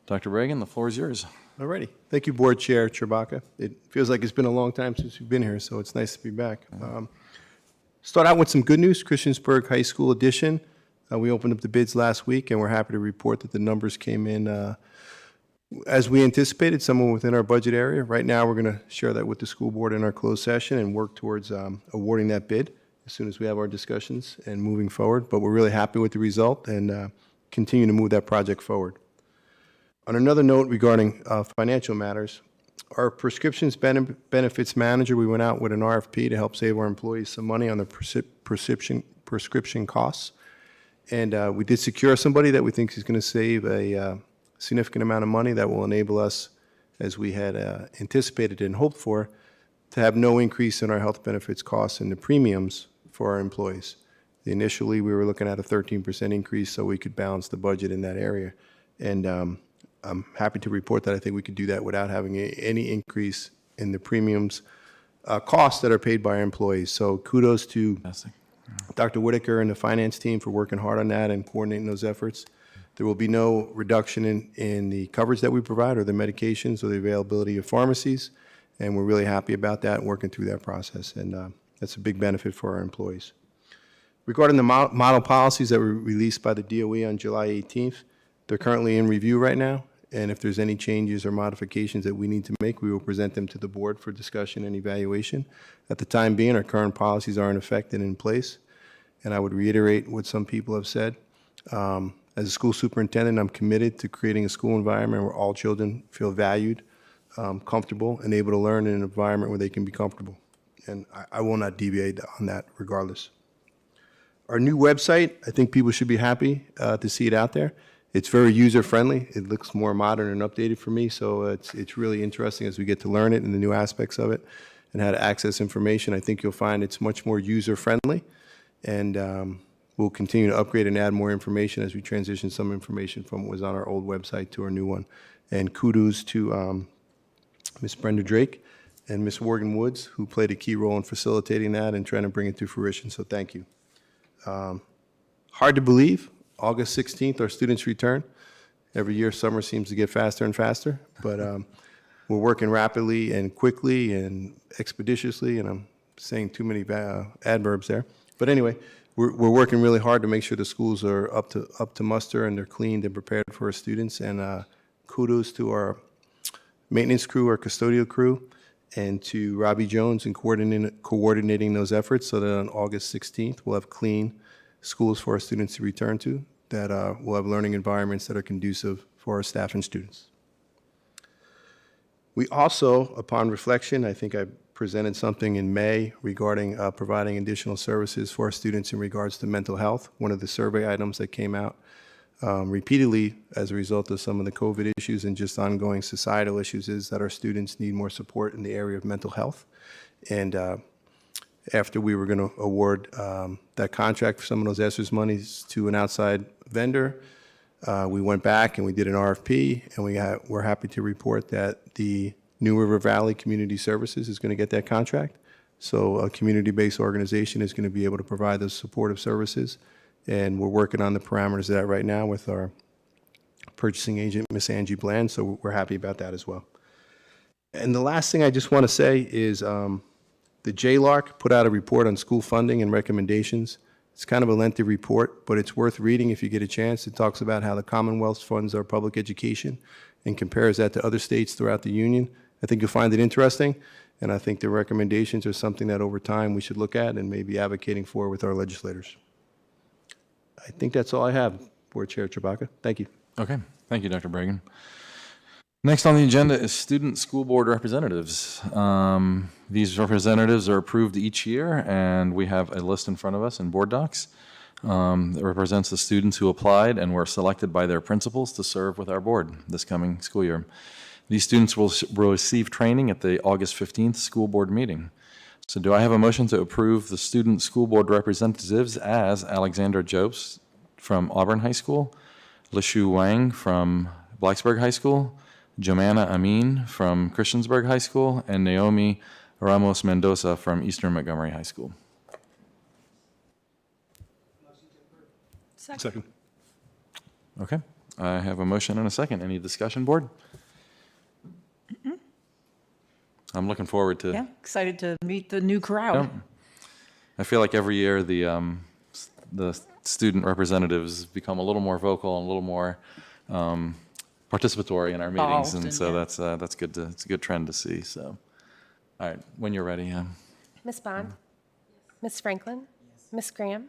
Dr. Reagan, the floor is yours. All righty. Thank you, Board Chair Trebacca. It feels like it's been a long time since we've been here, so it's nice to be back. Start out with some good news, Christiansburg High School addition. We opened up the bids last week, and we're happy to report that the numbers came in as we anticipated, somewhere within our budget area. Right now, we're going to share that with the school board in our closed session and work towards awarding that bid as soon as we have our discussions and moving forward. But we're really happy with the result and continue to move that project forward. On another note regarding financial matters, our prescriptions benefits manager, we went out with an RFP to help save our employees some money on the prescription costs. And we did secure somebody that we think is going to save a significant amount of money that will enable us, as we had anticipated and hoped for, to have no increase in our health benefits costs and the premiums for our employees. Initially, we were looking at a 13% increase so we could balance the budget in that area. And I'm happy to report that I think we could do that without having any increase in the premiums costs that are paid by our employees. So kudos to Dr. Whitaker and the finance team for working hard on that and coordinating those efforts. There will be no reduction in the coverage that we provide or the medications or the availability of pharmacies, and we're really happy about that and working through that process, and that's a big benefit for our employees. Regarding the model policies that were released by the DOE on July 18th, they're currently in review right now, and if there's any changes or modifications that we need to make, we will present them to the board for discussion and evaluation. At the time being, our current policies are in effect and in place, and I would reiterate what some people have said. As a school superintendent, I'm committed to creating a school environment where all children feel valued, comfortable, and able to learn in an environment where they can be comfortable. And I will not deviate on that regardless. Our new website, I think people should be happy to see it out there. It's very user-friendly. It looks more modern and updated for me, so it's really interesting as we get to learn it and the new aspects of it and how to access information. I think you'll find it's much more user-friendly, and we'll continue to upgrade and add more information as we transition some information from what was on our old website to our new one. And kudos to Ms. Brenda Drake and Ms. Morgan Woods, who played a key role in facilitating that and trying to bring it to fruition, so thank you. Hard to believe, August 16th, our students return. Every year, summer seems to get faster and faster, but we're working rapidly and quickly and expeditiously, and I'm saying too many adverbs there. But anyway, we're working really hard to make sure the schools are up to muster and they're cleaned and prepared for our students, and kudos to our maintenance crew, our custodial crew, and to Robbie Jones in coordinating those efforts so that on August 16th, we'll have clean schools for our students to return to, that will have learning environments that are conducive for our staff and students. We also, upon reflection, I think I presented something in May regarding providing additional services for our students in regards to mental health. One of the survey items that came out repeatedly as a result of some of the COVID issues and just ongoing societal issues is that our students need more support in the area of mental health. And after we were going to award that contract for some of those ESSER monies to an outside vendor, we went back and we did an RFP, and we're happy to report that the New River Valley Community Services is going to get that contract. So a community-based organization is going to be able to provide those supportive services. And we're working on the parameters of that right now with our purchasing agent, Miss Angie Bland, so we're happy about that as well. And the last thing I just want to say is the JLARC put out a report on school funding and recommendations. It's kind of a lengthy report, but it's worth reading if you get a chance. It talks about how the Commonwealth funds our public education and compares that to other states throughout the union. I think you'll find it interesting, and I think the recommendations are something that over time we should look at and maybe advocating for with our legislators. I think that's all I have, Board Chair Chewbacca. Thank you. Okay, thank you, Dr. Bragan. Next on the agenda is student school board representatives. These representatives are approved each year, and we have a list in front of us in board docs that represents the students who applied and were selected by their principals to serve with our board this coming school year. These students will receive training at the August 15th school board meeting. So do I have a motion to approve the student school board representatives as Alexander Jobst from Auburn High School, Lishu Wang from Blacksburg High School, Jomanna Amin from Christiansburg High School, and Naomi Ramos Mendoza from Eastern Montgomery High School? Second. Okay, I have a motion and a second. Any discussion, board? I'm looking forward to. Yeah, excited to meet the new crowd. Yeah. I feel like every year the student representatives become a little more vocal and a little more participatory in our meetings, and so that's good. It's a good trend to see. So, all right, when you're ready. Ms. Bond? Ms. Franklin? Ms. Graham?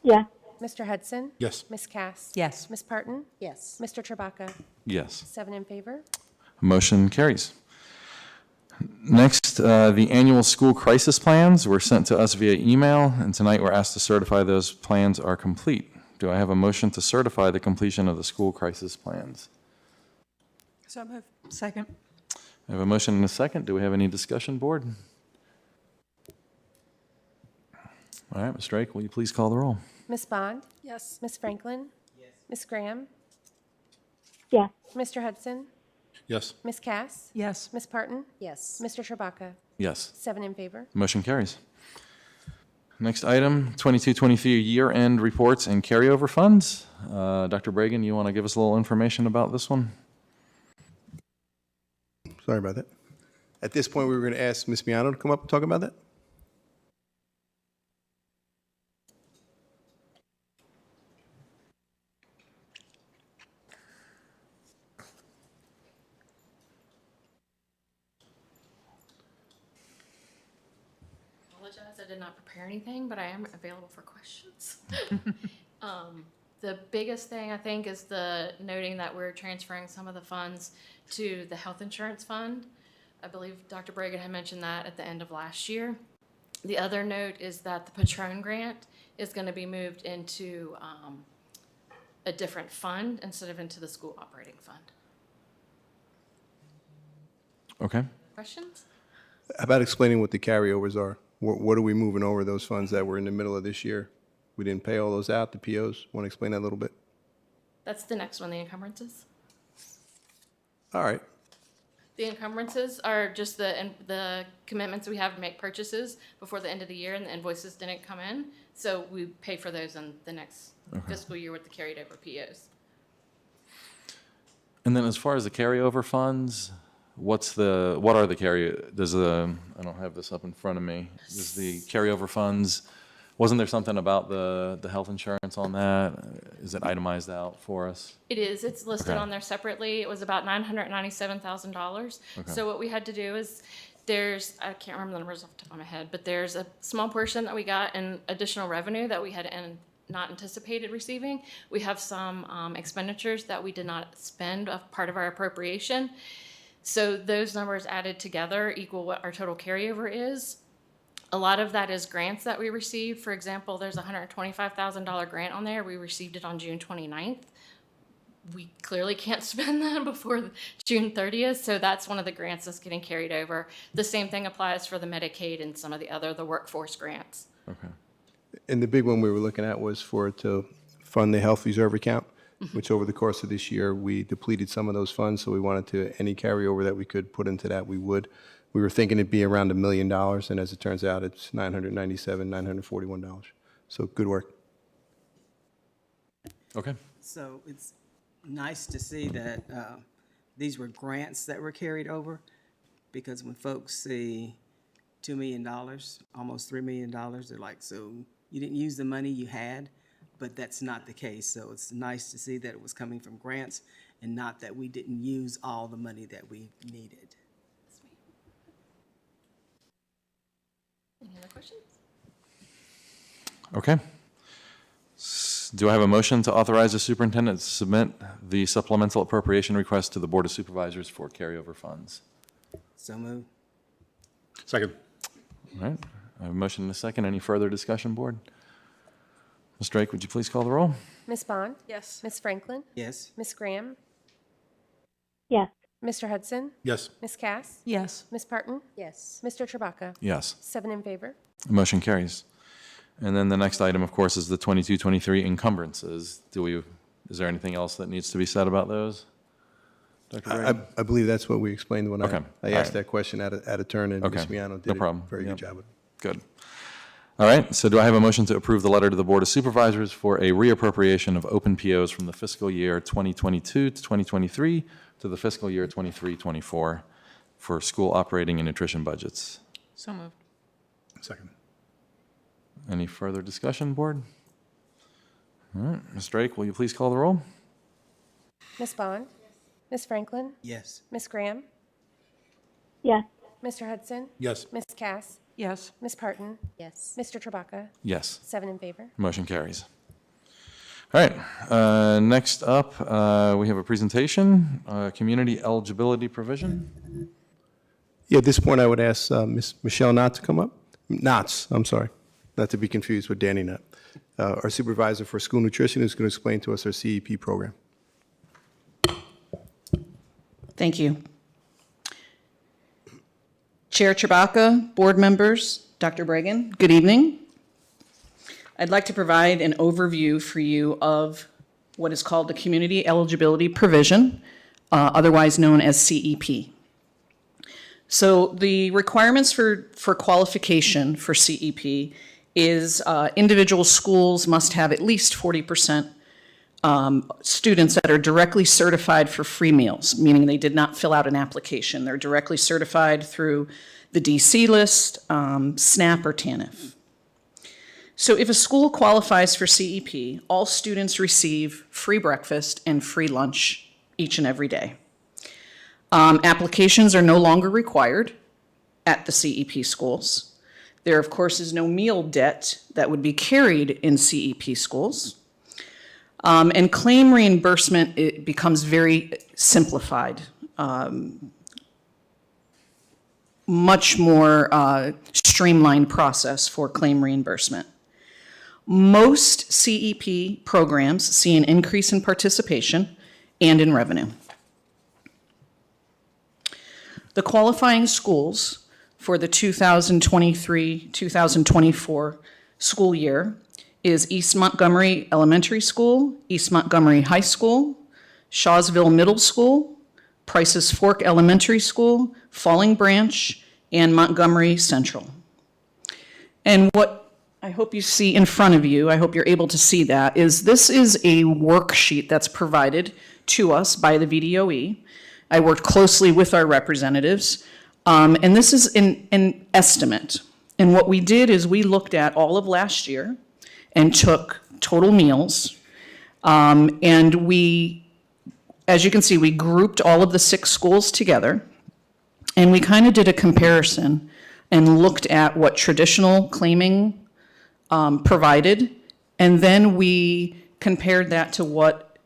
Yeah. Mr. Hudson? Yes. Ms. Cass? Yes. Ms. Parton? Yes. Mr. Chewbacca? Yes. 7 in favor. Motion carries. Next, the annual school crisis plans were sent to us via email, and tonight we're asked to certify those plans are complete. Do I have a motion to certify the completion of the school crisis plans? So moved. Second. I have a motion and a second. Do we have any discussion, board? All right, Ms. Drake, will you please call the roll? Ms. Bond? Yes. Ms. Franklin? Yes. Ms. Graham? Yeah. Mr. Hudson? Yes. Ms. Cass? Yes. Ms. Parton? Yes. Mr. Chewbacca? Yes. 7 in favor. Motion carries. Next item, 22-23 year-end reports and carryover funds. Dr. Bragan, you want to give us a little information about this one? Sorry about that. At this point, we were going to ask Ms. Miano to come up and talk about that. apologize, I did not prepare anything, but I am available for questions. The biggest thing, I think, is the noting that we're transferring some of the funds to the health insurance fund. I believe Dr. Bragan had mentioned that at the end of last year. The other note is that the Patron grant is going to be moved into a different fund instead of into the school operating fund. Okay. Questions? How about explaining what the carryovers are? What are we moving over those funds that were in the middle of this year? We didn't pay all those out, the POs. Want to explain that a little bit? That's the next one, the encumbrances. All right. The encumbrances are just the commitments we have to make purchases before the end of the year, and the invoices didn't come in. So we pay for those in the next fiscal year with the carried over POs. And then as far as the carryover funds, what are the I don't have this up in front of me. Is the carryover funds, wasn't there something about the health insurance on that? Is it itemized out for us? It is. It's listed Okay. on there separately. It was about $997,000. Okay. So what we had to do is I can't remember the numbers off the top of my head, but there's a small portion that we got in additional revenue that we had not anticipated receiving. We have some expenditures that we did not spend of part of our appropriation. So those numbers added together equal what our total carryover is. A lot of that is grants that we received. For example, there's a $125,000 grant on there. We received it on June 29th. We clearly can't spend that before June 30th, so that's one of the grants that's getting carried over. The same thing applies for the Medicaid and some of the workforce grants. Okay. And the big one we were looking at was for it to fund the health reserve account, which over the course of this year, we depleted some of those funds, so we wanted to, any carryover that we could put into that, we would. We were thinking it'd be around $1 million, and as it turns out, it's $941. So good work. Okay. So it's nice to see that these were grants that were carried over, because when folks see $2 million, almost $3 million, they're like, so you didn't use the money you had, but that's not the case. So it's nice to see that it was coming from grants and not that we didn't use all the money that we needed. Any other questions? Okay. Do I have a motion to authorize the superintendent to submit the supplemental appropriation request to the Board of Supervisors for carryover funds? So moved. Second. All right. I have a motion and a second. Any further discussion, Board? Ms. Drake, would you please call the roll? Ms. Bond? Yes. Ms. Franklin? Yes. Ms. Graham? Yes. Mr. Hudson? Yes. Ms. Cass? Yes. Ms. Parton? Yes. Mr. Chewbacca? Yes. 7 in favor. Motion carries. And then the next item, of course, is the 22-23 encumbrances. Is there anything else that needs to be said about those? Dr. Brady? I believe that's what we explained when Okay. I asked that question at a turn, and Okay. Ms. Miano did No problem. a very Yep. good job with it. Good. All right, so do I have a motion to approve the letter to the Board of Supervisors for a reappropriation of open POs from the fiscal year 2022 to 2023 to the fiscal year 23-24 for school operating and nutrition budgets? So moved. Second. Any further discussion, Board? All right, Ms. Drake, will you please call the roll? Ms. Bond? Ms. Franklin? Yes. Ms. Graham? Yes. Mr. Hudson? Yes. Ms. Cass? Yes. Ms. Parton? Yes. Mr. Chewbacca? Yes. 7 in favor. Motion carries. All right, next up, we have a presentation, community eligibility provision. Yeah, at this point, I would ask Ms. Michelle Knott to come up. Knotts, I'm sorry, not to be confused with Danny Knott. Our supervisor for school nutrition is going to explain to us our CEP program. Thank you. Chair Chewbacca, board members, Dr. Bragan, good evening. I'd like to provide an overview for you of what is called the Community Eligibility Provision, otherwise known as CEP. So the requirements for qualification for CEP is individual schools must have at least 40% students that are directly certified for free meals, meaning they did not fill out an application. They're directly certified through the DC list, SNAP, or TANF. So if a school qualifies for CEP, all students receive free breakfast and free lunch each and every day. Applications are no longer required at the CEP schools. There, of course, is no meal debt that would be carried in CEP schools. And claim reimbursement, it becomes very simplified, much more streamlined process for claim reimbursement. Most CEP programs see an increase in participation and in revenue. The qualifying schools for the 2023-2024 school year is East Montgomery Elementary School, East Montgomery High School, Shawsville Middle School, Price's Fork Elementary School, Falling Branch, and Montgomery Central. And what I hope you see in front of you, I hope you're able to see that, is this is a worksheet that's provided to us by the VDOE. I worked closely with our representatives, and this is an estimate. And what we did is we looked at all of last year and took total meals, and we, as you can see, we grouped all of the 6 schools together, and we kind of did a comparison and looked at what traditional claiming provided, and then we compared that to what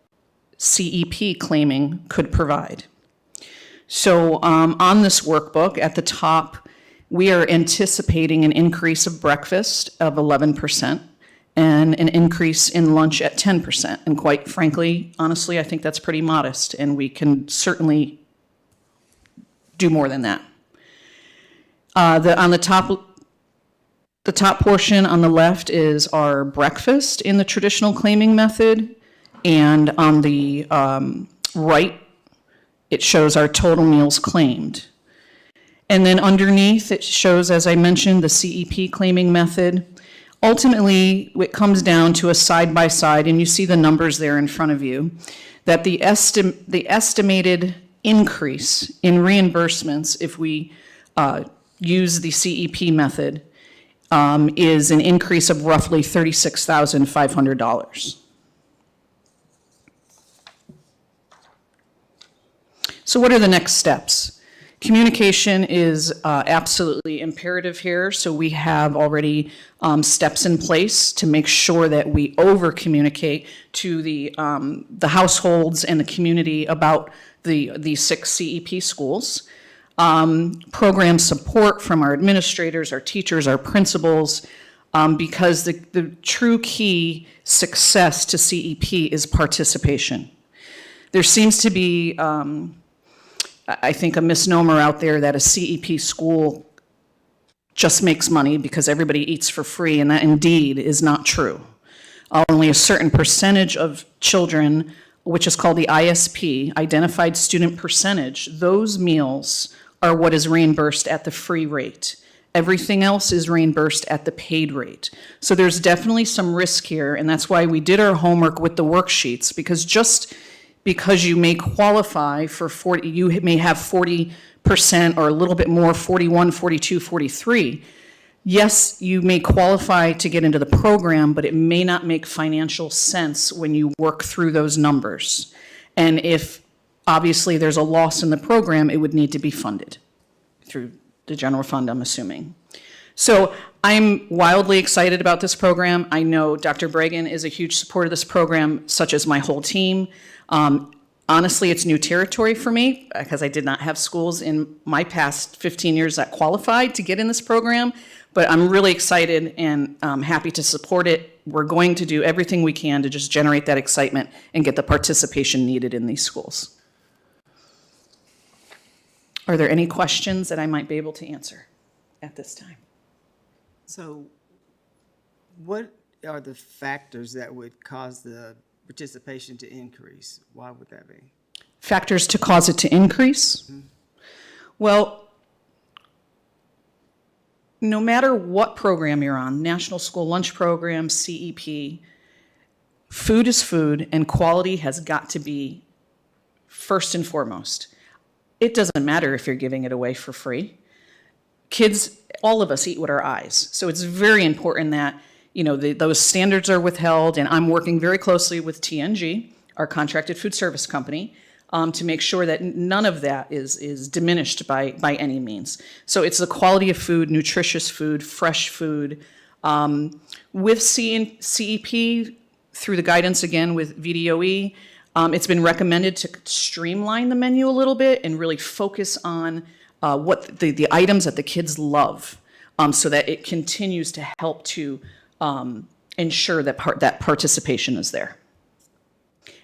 CEP claiming could provide. So on this workbook at the top, we are anticipating an increase of breakfast of 11% and an increase in lunch at 10%. And quite frankly, honestly, I think that's pretty modest, and we can certainly do more than that. On the top portion on the left is our breakfast in the traditional claiming method, and on the right, it shows our total meals claimed. And then underneath, it shows, as I mentioned, the CEP claiming method. Ultimately, it comes down to a side-by-side, and you see the numbers there in front of you, that the estimated increase in reimbursements, if we use the CEP method, is an increase of roughly $36,500. So what are the next steps? Communication is absolutely imperative here, so we have already steps in place to make sure that we over-communicate to the households and the community about the 6 CEP schools. Program support from our administrators, our teachers, our principals, because the true key success to CEP is participation. There seems to be, I think, a misnomer out there that a CEP school just makes money because everybody eats for free, and that indeed is not true. Only a certain percentage of children, which is called the ISP, Identified Student Percentage, those meals are what is reimbursed at the free rate. Everything else is reimbursed at the paid rate. So there's definitely some risk here, and that's why we did our homework with the worksheets, because just because you may qualify for 40, you may have 40% or a little bit more, 41, 42, 43. Yes, you may qualify to get into the program, but it may not make financial sense when you work through those numbers. And if obviously there's a loss in the program, it would need to be funded through the general fund, I'm assuming. So I'm wildly excited about this program. I know Dr. Bregan is a huge supporter of this program, such as my whole team. Honestly, it's new territory for me because I did not have schools in my past 15 years that qualified to get in this program, but I'm really excited and happy to support it. We're going to do everything we can to just generate that excitement and get the participation needed in these schools. Are there any questions that I might be able to answer at this time? So what are the factors that would cause the participation to increase? Why would that be? Factors to cause it to increase? Mm-hmm. Well, no matter what program you're on, National School Lunch Program, CEP, food is food, and quality has got to be first and foremost. It doesn't matter if you're giving it away for free. Kids, all of us eat with our eyes. So it's very important that, you know, those standards are withheld, and I'm working very closely with TNG, our contracted food service company, to make sure that none of that is diminished by any means. So it's the quality of food, nutritious food, fresh food. With CEP, through the guidance again with VDOE, it's been recommended to streamline the menu a little bit and really focus on what the items that the kids love, so that it continues to help to ensure that that participation is there.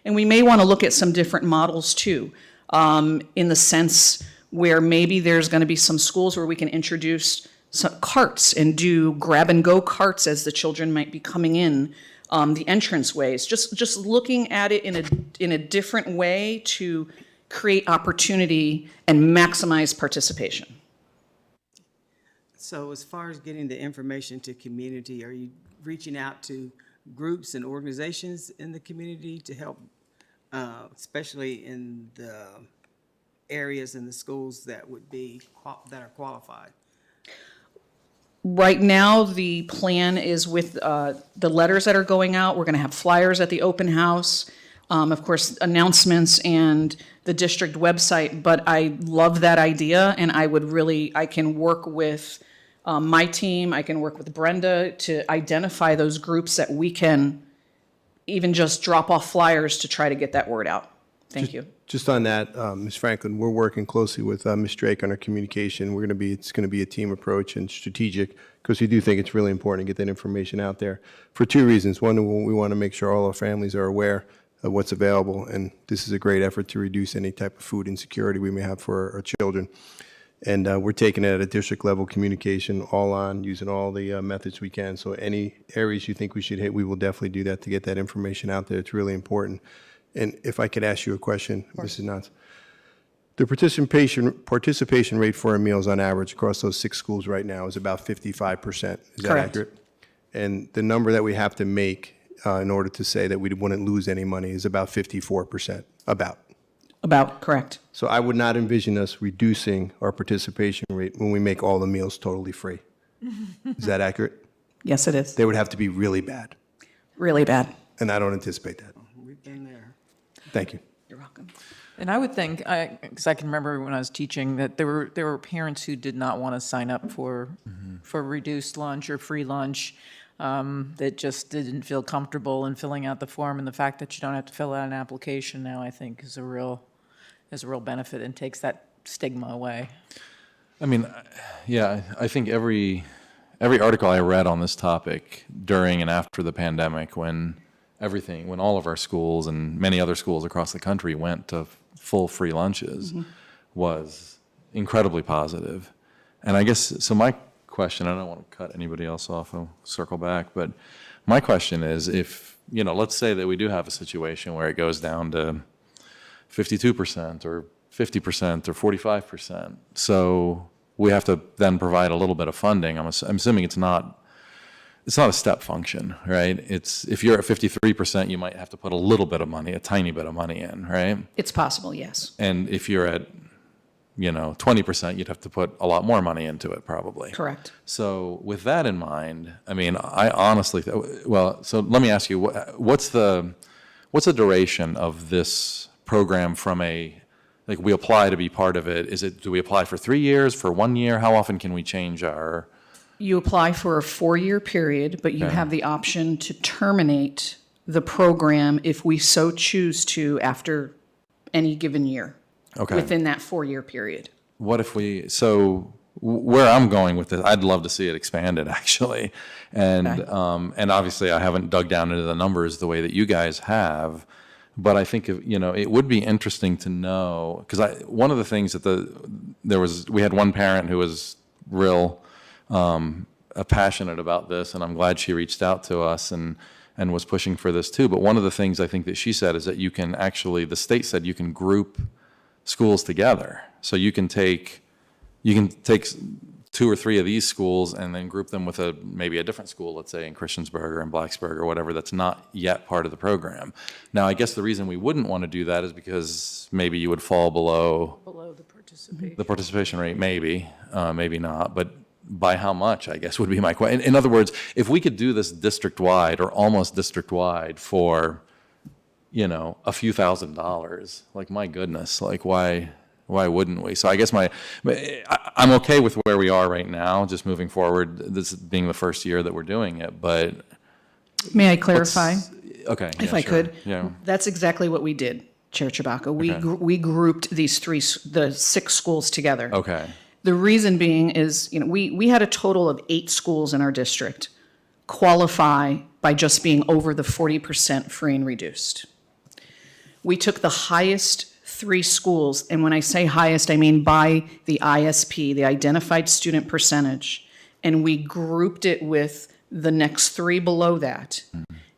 And we may want to look at some different models too, in the sense where maybe there's going to be some schools where we can introduce some carts and do grab and go carts as the children might be coming in the entrance ways. Just looking at it in a different way to create opportunity and maximize participation. So as far as getting the information to community, are you reaching out to groups and organizations in the community to help, especially in the areas in the schools that would be, that are qualified? Right now, the plan is with the letters that are going out. We're going to have flyers at the open house, of course, announcements and the district website. But I love that idea, and I can work with my team. I can work with Brenda to identify those groups that we can even just drop off flyers to try to get that word out. Thank you. Just on that, Ms. Franklin, we're working closely with Ms. Drake on our communication. It's going to be a team approach and strategic, because we do think it's really important to get that information out there for two reasons. One, we want to make sure all our families are aware of what's available, and this is a great effort to reduce any type of food insecurity we may have for our children. And we're taking it at a district level communication, all on, using all the methods we can. So any areas you think we should hit, we will definitely do that to get that information out there. It's really important. And if I could ask you a question, Mrs. Knotts. The participation rate for our meals on average across those 6 schools right now is about 55%. Is that Correct. accurate? And the number that we have to make in order to say that we wouldn't lose any money is about 54%. About, correct. So I would not envision us reducing our participation rate when we make all the meals totally free. Is that accurate? Yes, it is. They would have to be really bad. Really bad. And I don't anticipate that. We've been there. Thank you. You're welcome. And I would think, because I can remember when I was teaching, that there were parents who did not want to sign up for reduced lunch or free lunch, that just didn't feel comfortable in filling out the form. And the fact that you don't have to fill out an application now, I think, is a real benefit and takes that stigma away. I mean, yeah, I think every article I read on this topic during and after the pandemic, when all of our schools and many other schools across the country went to full free lunches, was incredibly positive. And I guess, so my question, I don't want to cut anybody else off, I'll circle back, but my question is, if, let's say that we do have a situation where it goes down to 52% or 50% or 45%. So we have to then provide a little bit of funding. I'm assuming it's not a step function, right? If you're at 53%, you might have to put a little bit of money, a tiny bit of money in, right? It's possible, yes. And if you're at, 20%, you'd have to put a lot more money into it, probably. Correct. So with that in mind, I mean, I honestly, so let me ask you, what's the duration of this program from we apply to be part of it? Do we apply for 3 years, for 1 year? How often can we change our? You apply for a 4-year period, but you have the option to terminate the program if we so choose to after any given year. Okay. Within that 4-year period. What if where I'm going with this, I'd love to see it expanded, actually. And, and obviously I haven't dug down into the numbers the way that you guys have, but I think, it would be interesting to know, because one of the things that we had one parent who was real passionate about this, and I'm glad she reached out to us and was pushing for this too. But one of the things I think that she said is that the state said you can group schools together. So you can take 2 or 3 of these schools and then group them with maybe a different school, let's say in Christiansburg or in Blacksburg or whatever, that's not yet part of the program. Now, I guess the reason we wouldn't want to do that is because maybe you would fall below the participation rate, maybe not, but by how much, I guess, would be my question. In other words, if we could do this district-wide or almost district-wide for, you know, a few $1,000s. Like, my goodness, like, why wouldn't we? So I guess I'm okay with where we are right now, just moving forward, this being the first year that we're doing it, but. May I clarify? Okay. If yeah, I sure. could? Yeah. That's exactly what we did, Chair Chewbacca. We grouped the 6 schools together. Okay. The reason being is, you know, we had a total of 8 schools in our district qualify by just being over the 40% free and reduced. We took the highest 3 schools, and when I say highest, I mean by the ISP, the Identified Student Percentage, and we grouped it with the next 3 below that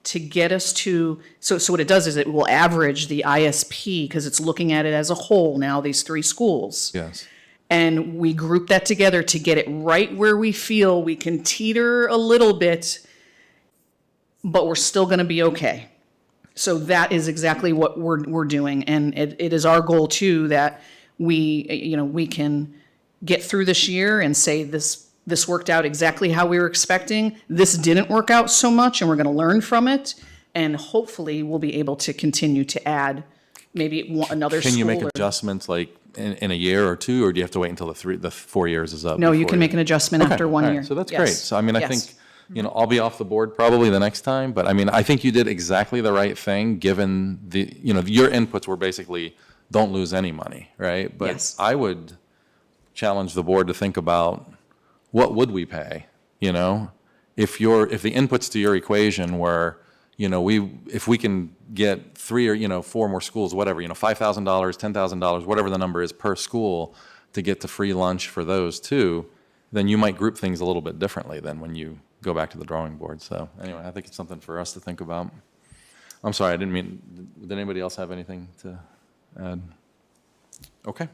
to get us to, so what it does is it will average the ISP, because it's looking at it as a whole now, these 3 schools. Yes. And we group that together to get it right where we feel we can teeter a little bit, but we're still going to be okay. So that is exactly what we're doing. And it is our goal too that we can get through this year and say this worked out exactly how we were expecting. This didn't work out so much, and we're going to learn from it. And hopefully we'll be able to continue to add maybe another school. Can you make adjustments like in a year or 2, or do you have to wait until the 4 years is up? No, you can make an adjustment after 1 all right, year. so that's Yes. great. So I mean, I Yes. think, you know, I'll be off the board probably the next time, but I mean, I think you did exactly the right thing, given your inputs were basically, don't lose any money, right? But Yes. I would challenge the board to think about, what would we pay, you know? If the inputs to your equation were, you know, if we can get 3 or 4 more schools, whatever, you know, $5,000, $10,000, whatever the number is per school to get to free lunch for those 2, then you might group things a little bit differently than when you go back to the drawing board. So anyway, I think it's something for us to think about. I'm sorry, I didn't mean, did anybody else have anything to add? Okay.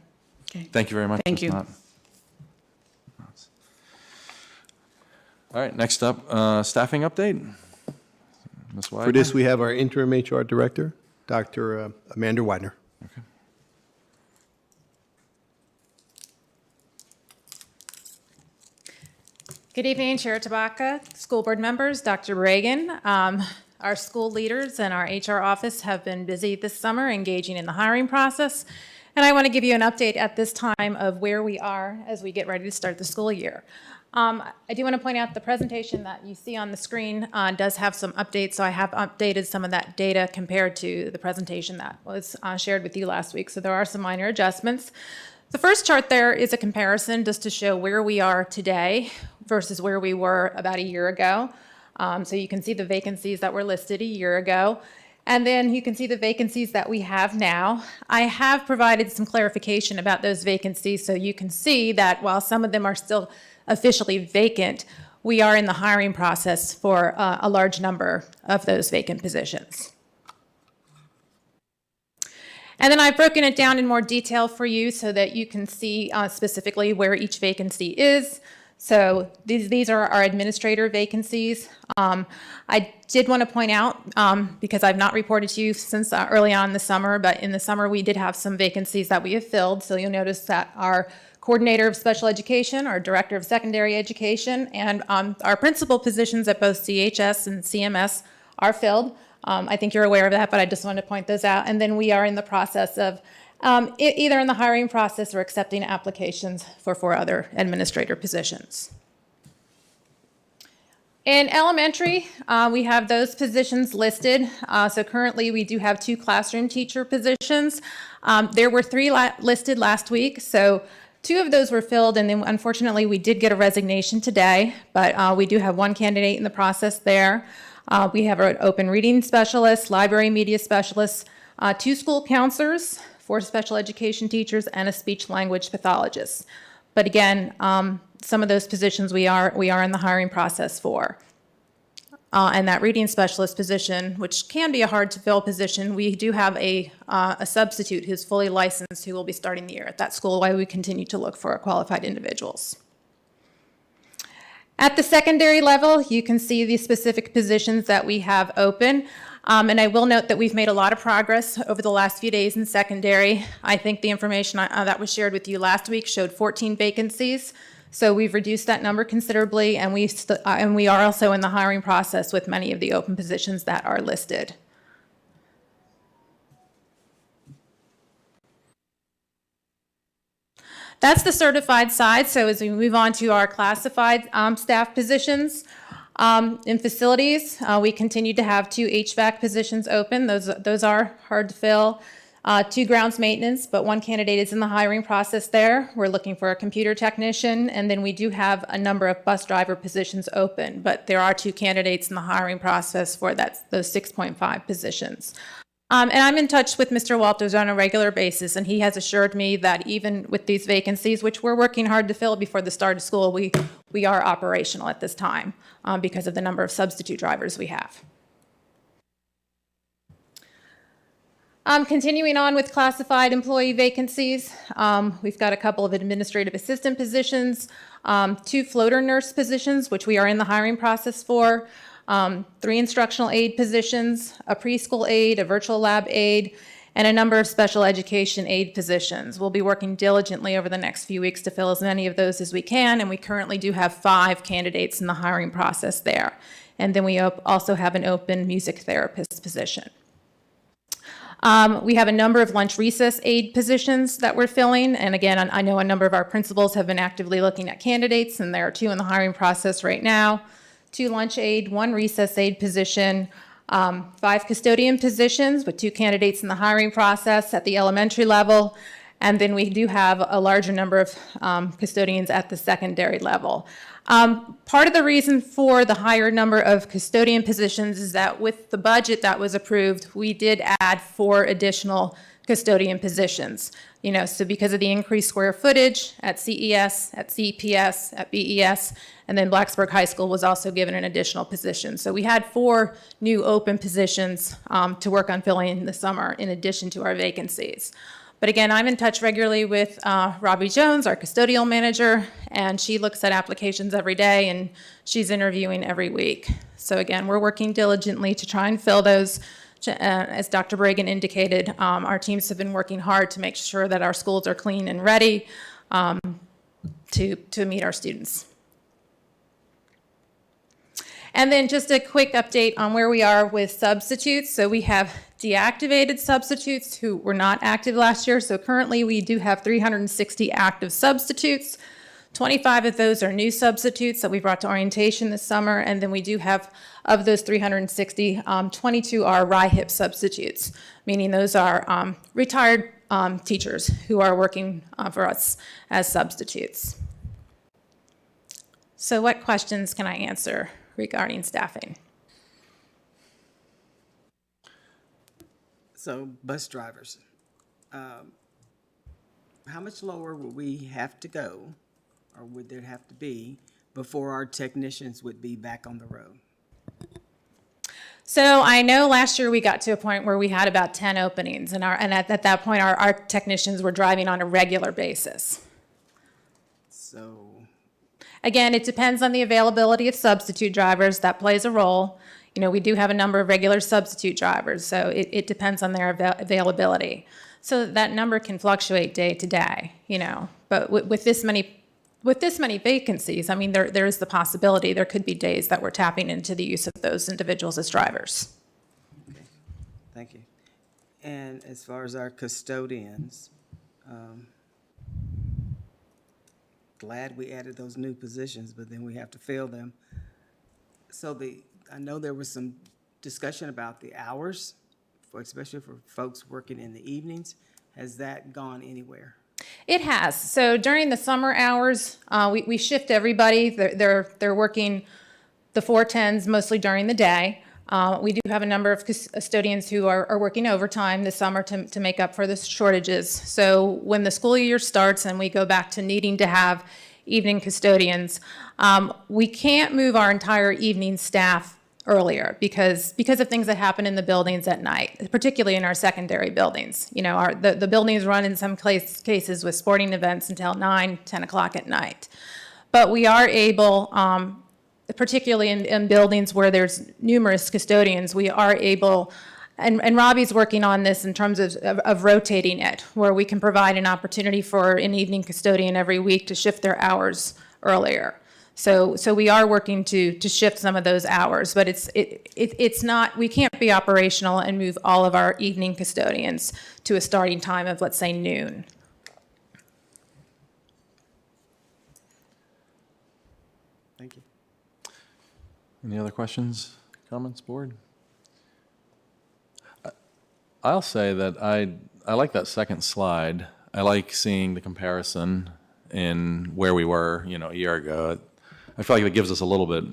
Thank you very much. Thank Ms. you. Knott. All right, next up, staffing update. Ms. Widener. For this, we have our interim HR director, Dr. Amanda Widener. Good evening, Chair Tabaka, school board members, Dr. Reagan. Our school leaders and our HR office have been busy this summer engaging in the hiring process. And I want to give you an update at this time of where we are as we get ready to start the school year. I do want to point out the presentation that you see on the screen does have some updates. So I have updated some of that data compared to the presentation that was shared with you last week. So there are some minor adjustments. The first chart there is a comparison just to show where we are today versus where we were about a year ago. So you can see the vacancies that were listed a year ago. And then you can see the vacancies that we have now. I have provided some clarification about those vacancies so you can see that while some of them are still officially vacant, we are in the hiring process for a large number of those vacant positions. And then I've broken it down in more detail for you so that you can see specifically where each vacancy is. So these are our administrator vacancies. I did want to point out, because I've not reported to you since early on in the summer, but in the summer we did have some vacancies that we have filled. So you'll notice that our coordinator of special education, our director of secondary education, and our principal positions at both CHS and CMS are filled. I think you're aware of that, but I just wanted to point those out. And then we are in the process of either in the hiring process or accepting applications for 4 other administrator positions. In elementary, we have those positions listed. So currently we do have 2 classroom teacher positions. There were 3 listed last week. So 2 of those were filled, and then unfortunately we did get a resignation today, but we do have 1 candidate in the process there. We have an open reading specialist, library media specialist, 2 school counselors, 4 special education teachers, and a speech language pathologist. But again, some of those positions we are in the hiring process for. And that reading specialist position, which can be a hard to fill position, we do have a substitute who's fully licensed who will be starting the year at that school while we continue to look for qualified individuals. At the secondary level, you can see the specific positions that we have open. And I will note that we've made a lot of progress over the last few days in secondary. I think the information that was shared with you last week showed 14 vacancies. So we've reduced that number considerably, and we are also in the hiring process with many of the open positions that are listed. That's the certified side. So as we move on to our classified staff positions, in facilities, we continue to have 2 HVAC positions open. Those are hard to fill. 2 grounds maintenance, but 1 candidate is in the hiring process there. We're looking for a computer technician, and then we do have a number of bus driver positions open, but there are 2 candidates in the hiring process for those 6.5 positions. And I'm in touch with Mr. Walters on a regular basis, and he has assured me that even with these vacancies, which we're working hard to fill before the start of school, we are operational at this time because of the number of substitute drivers we have. Continuing on with classified employee vacancies, we've got a couple of administrative assistant positions, 2 floater nurse positions, which we are in the hiring process for, 3 instructional aide positions, a preschool aide, a virtual lab aide, and a number of special education aide positions. We'll be working diligently over the next few weeks to fill as many of those as we can, and we currently do have 5 candidates in the hiring process there. And then we also have an open music therapist position. We have a number of lunch recess aide positions that we're filling. And again, I know a number of our principals have been actively looking at candidates, and there are 2 in the hiring process right now. 2 lunch aide, 1 recess aide position, 5 custodian positions with 2 candidates in the hiring process at the elementary level. And then we do have a larger number of custodians at the secondary level. Part of the reason for the higher number of custodian positions is that with the budget that was approved, we did add 4 additional custodian positions. So because of the increased square footage at CES, at CPS, at BES, and then Blacksburg High School was also given an additional position. So we had 4 new open positions to work on filling this summer in addition to our vacancies. But again, I'm in touch regularly with Robbie Jones, our custodial manager, and she looks at applications every day, and she's interviewing every week. So again, we're working diligently to try and fill those. As Dr. Bragan indicated, our teams have been working hard to make sure that our schools are clean and ready to meet our students. And then just a quick update on where we are with substitutes. So we have deactivated substitutes who were not active last year. So currently we do have 360 active substitutes. 25 of those are new substitutes that we brought to orientation this summer. And then we do have, of those 360, 22 are RIHIP substitutes, meaning those are retired teachers who are working for us as substitutes. So what questions can I answer regarding staffing? So bus drivers, how much lower would we have to go, or would there have to be, before our technicians would be back on the road? So I know last year we got to a point where we had about 10 openings, and at that point our technicians were driving on a regular basis. So again, it depends on the availability of substitute drivers. That plays a role. We do have a number of regular substitute drivers, so it depends on their availability. So that number can fluctuate day to day, But with this many vacancies, I mean, there is the possibility there could be days that we're tapping into the use of those individuals as drivers. Okay. Thank you. And as far as our custodians, glad we added those new positions, but then we have to fill them. So I know there was some discussion about the hours, especially for folks working in the evenings. Has that gone anywhere? It has. So during the summer hours, we shift everybody. They're working the 410s mostly during the day. We do have a number of custodians who are working overtime this summer to make up for the shortages. So when the school year starts and we go back to needing to have evening custodians, we can't move our entire evening staff earlier because of things that happen in the buildings at night, particularly in our secondary buildings. The buildings run in some cases with sporting events until 9, 10 o'clock at night. But we are able, particularly in buildings where there's numerous custodians, we are able, and Robbie's working on this in terms of rotating it, where we can provide an opportunity for an evening custodian every week to shift their hours earlier. So we are working to shift some of those hours, but it's not, we can't be operational and move all of our evening custodians to a starting time of, let's say, noon. Thank you. Any other questions, comments, board? I'll say that I like that second slide. I like seeing the comparison in where we were, a year ago. I feel like it gives us a little bit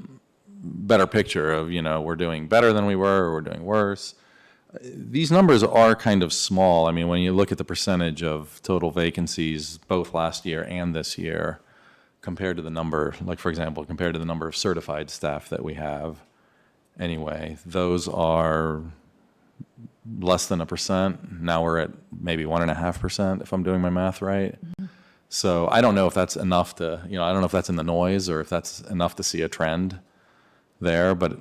better picture of, we're doing better than we were or we're doing worse. These numbers are kind of small. I mean, when you look at the percentage of total vacancies, both last year and this year, compared to the number, like for example, compared to the number of certified staff that we have, anyway, those are less than 1%. Now we're at maybe 1.5%, if I'm doing my math right. So I don't know if that's enough to, I don't know if that's in the noise or if that's enough to see a trend there, but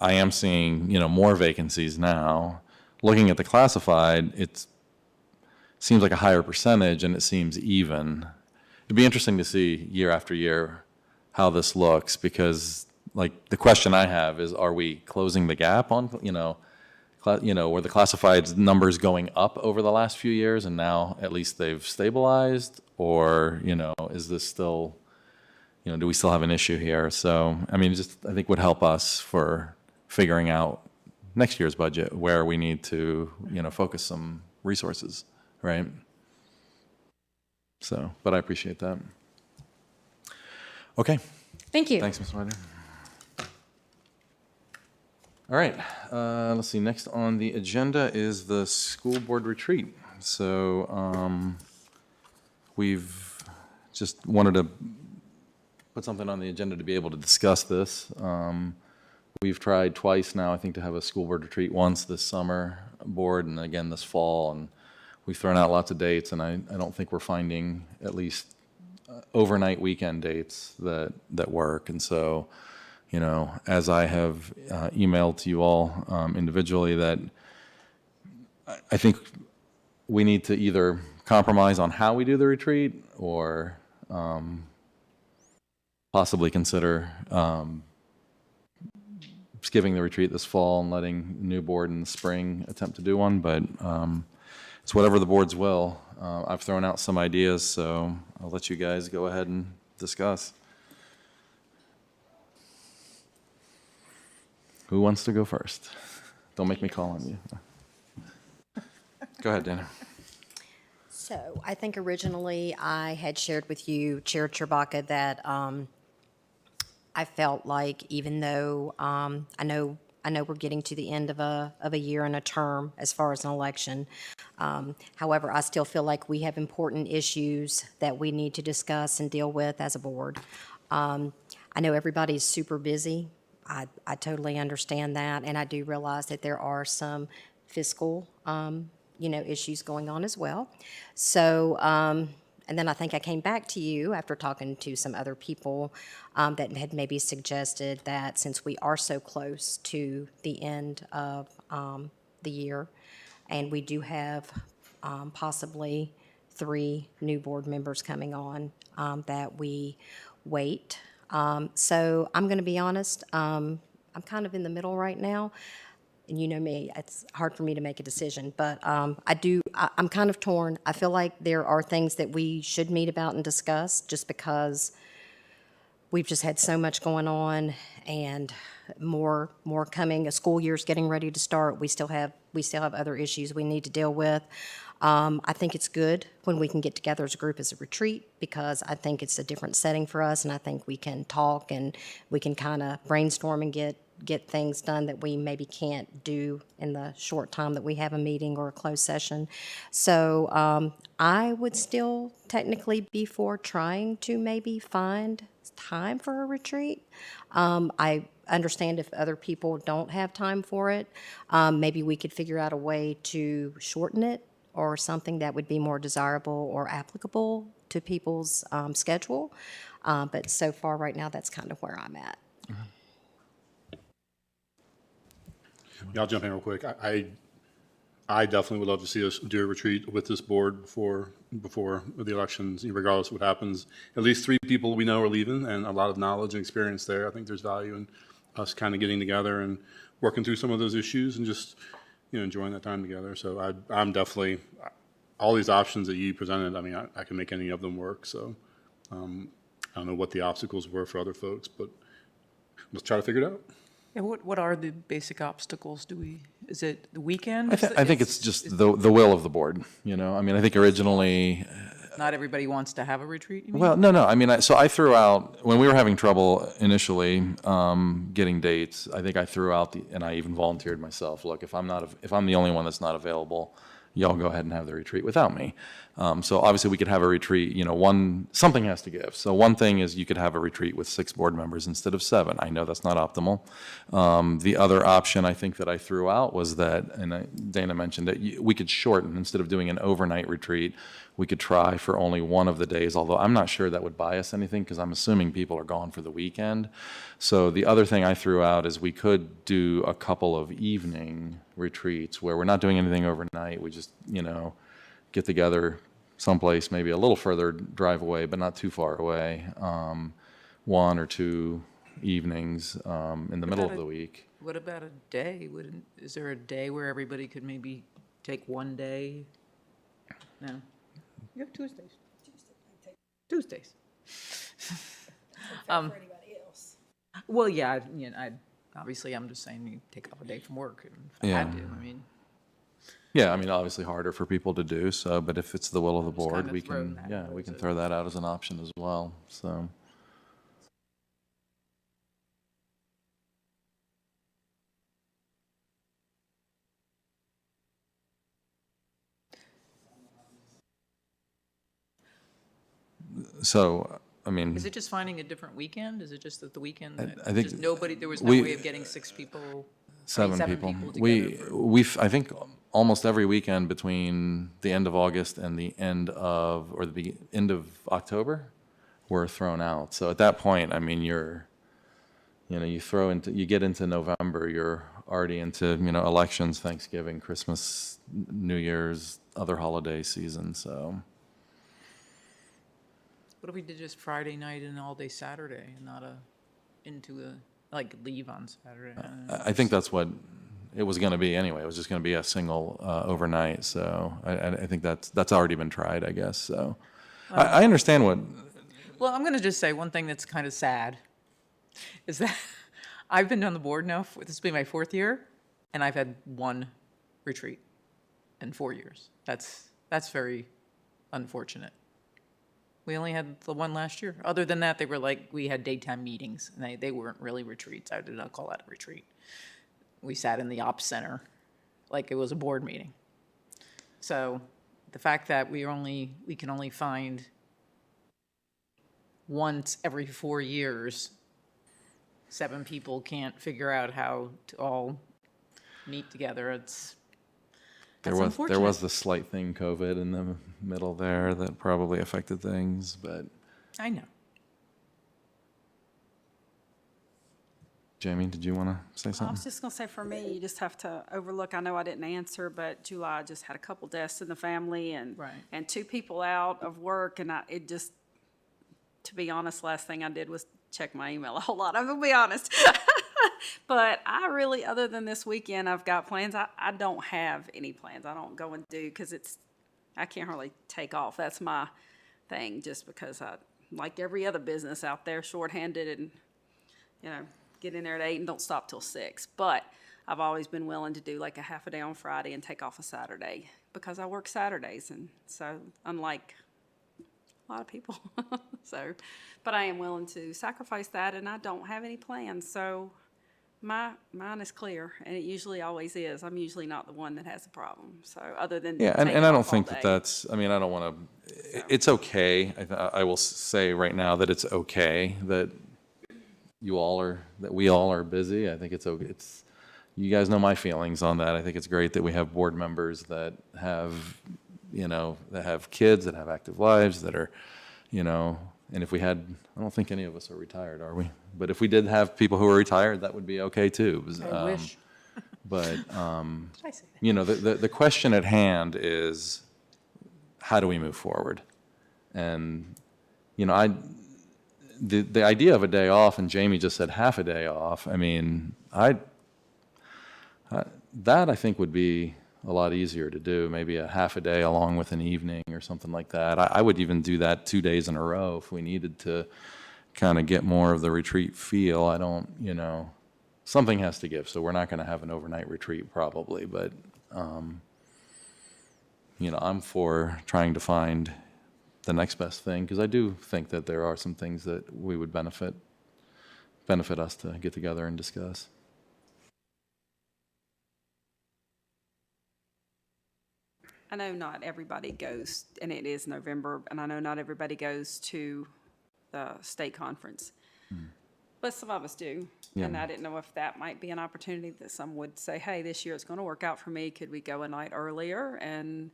I am seeing, more vacancies now. Looking at the classified, it seems like a higher percentage and it seems even. It'd be interesting to see year after year how this looks, because like the question I have is, are we closing the gap on, were the classified numbers going up over the last few years and now at least they've stabilized, or, is this still, do we still have an issue here? So, I mean, I think would help us for figuring out next year's budget where we need to, focus some resources, right? So, but I appreciate that. Okay. Thank you. Thanks, Ms. Wider. All right, let's see, next on the agenda is the school board retreat. So we've just wanted to put something on the agenda to be able to discuss this. We've tried twice now, I think, to have a school board retreat, once this summer board and again this fall, and we've thrown out lots of dates, and I don't think we're finding at least overnight weekend dates that work. And so, as I have emailed to you all individually, that I think we need to either compromise on how we do the retreat or possibly consider skipping the retreat this fall and letting the new board in the spring attempt to do one, but it's whatever the board's will. I've thrown out some ideas, so I'll let you guys go ahead and discuss. Who wants to go first? Don't make me call on you. Go ahead, Dana. So I think originally I had shared with you, Chair Chewbacca, that I felt like even though I know we're getting to the end of a year and a term as far as an election. However, I still feel like we have important issues that we need to discuss and deal with as a board. I know everybody's super busy. I totally understand that, and I do realize that there are some fiscal, issues going on as well. So, and then I think I came back to you after talking to some other people that had maybe suggested that since we are so close to the end of the year, and we do have possibly 3 new board members coming on, that we wait. So I'm going to be honest, I'm kind of in the middle right now. And you know me, it's hard for me to make a decision, but I'm kind of torn. I feel like there are things that we should meet about and discuss just because we've just had so much going on and more coming. A school year's getting ready to start. We still have other issues we need to deal with. I think it's good when we can get together as a group as a retreat because I think it's a different setting for us, and I think we can talk and we can kind of brainstorm and get things done that we maybe can't do in the short time that we have a meeting or a closed session. So I would still technically be for trying to maybe find time for a retreat. I understand if other people don't have time for it, maybe we could figure out a way to shorten it or something that would be more desirable or applicable to people's schedule. But so far right now, that's kind of where I'm at. Yeah, I'll jump in real quick. I definitely would love to see us do a retreat with this board before the elections, regardless of what happens. At least 3 people we know are leaving, and a lot of knowledge and experience there. I think there's value in us kind of getting together and working through some of those issues and just enjoying that time together. So I'm definitely, all these options that you presented, I mean, I can make any of them work. So I don't know what the obstacles were for other folks, but let's try to figure it out. Yeah, what are the basic obstacles? Is it the weekend? I think it's just the will of the board, you know? I mean, I think originally, Not everybody wants to have a retreat, you mean? well, no. I mean, so I threw out, when we were having trouble initially getting dates, I think I threw out and I even volunteered myself, look, if I'm the only one that's not available, y'all go ahead and have the retreat without me. So obviously we could have a retreat, you know, something has to give. So one thing is you could have a retreat with 6 board members instead of 7. I know that's not optimal. The other option I think that I threw out was that, and Dana mentioned it, we could shorten, instead of doing an overnight retreat, we could try for only one of the days, although I'm not sure that would buy us anything because I'm assuming people are gone for the weekend. So the other thing I threw out is we could do a couple of evening retreats where we're not doing anything overnight. We just, you know, get together someplace, maybe a little further drive away, but not too far away, 1 or 2 evenings in the middle of the week. What about a day? Is there a day where everybody could maybe take one day? No. You have Tuesdays. Tuesdays. For anybody else. Well, yeah, obviously, I'm just saying you take off a day from work if I had to. I mean, Yeah, I mean, obviously harder for people to do so, but if it's the will of the board, kinda we thrown can, that we can throw that out as an option as well, so. So, I mean. is it just finding a different weekend? Is it just that the weekend, I think just nobody, there was no way of getting 6 people? 7 7 people. together I think almost every weekend between the end of August and the end of October were thrown out. So at that point, I mean, you get into November, you're already into, elections, Thanksgiving, Christmas, New Year's, other holiday season, so. What if we did just Friday night and all day Saturday and not leave on Saturday? I think that's what it was going to be anyway. It was just going to be a single overnight. So I think that's already been tried, I guess. So I understand what. Well, I'm going to just say one thing that's kind of sad is that I've been on the board now. This will be my 4th year, and I've had 1 retreat in 4 years. That's very unfortunate. We only had the 1 last year. Other than that, we had daytime meetings, and they weren't really retreats. I did not call that a retreat. We sat in the ops center like it was a board meeting. So the fact that we can only find once every 4 years, 7 people can't figure out how to all meet together. There was the slight thing, COVID, in the middle there that probably affected things, but. I know. Jamie, did you want to say I something? was just going to say, for me, you just have to overlook, I know I didn't answer, but July just had a couple deaths in the family and 2 people out of work. And to be honest, last thing I did was check my email a whole lot. I'm going to be honest. But I really, other than this weekend, I've got plans. I don't have any plans. I don't go and do, because I can't hardly take off. That's my thing, just because I, like every other business out there, shorthanded and, get in there at 8 and don't stop till 6. But I've always been willing to do like a half a day on Friday and take off a Saturday, because I work Saturdays. And so, unlike a lot of people, but I am willing to sacrifice that, and I don't have any plans. So mine is clear, and it usually always is. I'm usually not the one that has a problem. So other than Yeah, and I don't think that's, I mean, I don't want to, it's okay. I will say right now that it's okay that we all are busy. I think it's okay. You guys know my feelings on that. I think it's great that we have board members that have, that have kids, that have active lives, that are, and if we had, I don't think any of us are retired, are we? But if we did have people who are retired, that would be okay too. I wish. But, the question at hand is, how do we move forward? And, the idea of a day off, and Jamie just said half a day off, I mean, that I think would be a lot easier to do, maybe a half a day along with an evening or something like that. I would even do that 2 days in a row if we needed to, kind of get more of the retreat feel. I don't, something has to give. So we're not going to have an overnight retreat probably, but, I'm for trying to find the next best thing, because I do think that there are some things that we would benefit us to get together and discuss. I know not everybody goes, and it is November, and I know not everybody goes to the state conference. But some of us do. Yeah. And I didn't know if that might be an opportunity that some would say, hey, this year it's going to work out for me. Could we go a night earlier and,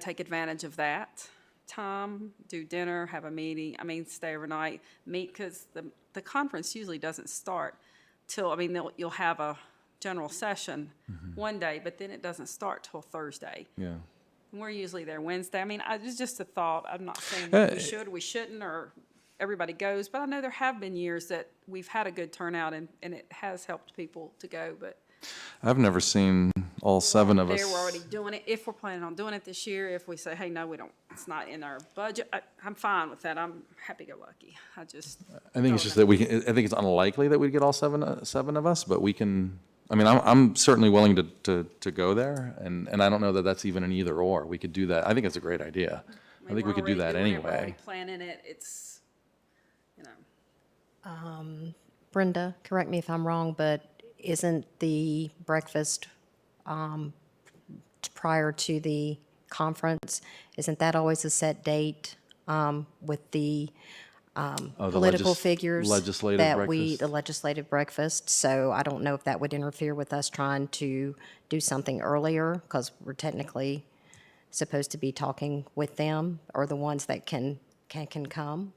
take advantage of that time, do dinner, have a meeting, stay overnight, meet, because the conference usually doesn't start till, you'll have a general session one day, but then it doesn't start till Thursday. Yeah. And we're usually there Wednesday. It's just a thought. I'm not saying we should, we shouldn't, or everybody goes, but I know there have been years that we've had a good turnout and it has helped people to go, but I've never seen all 7 of us. we're already doing it. If we're planning on doing it this year, if we say, hey, no, we don't, it's not in our budget, I'm fine with that. I'm happy-go-lucky. I think it's just that I think it's unlikely that we'd get all seven of us, but we can, I'm certainly willing to go there, and I don't know that that's even an either or. We could do that. I think it's a great idea. I think we could do that We're anyway. already planning it. It's, Brenda, correct me if I'm wrong, but isn't the breakfast prior to the conference, isn't that always a set date with the political figures? Legislative breakfast. The legislative breakfast. So I don't know if that would interfere with us trying to do something earlier, because we're technically supposed to be talking with them, or the ones that can come.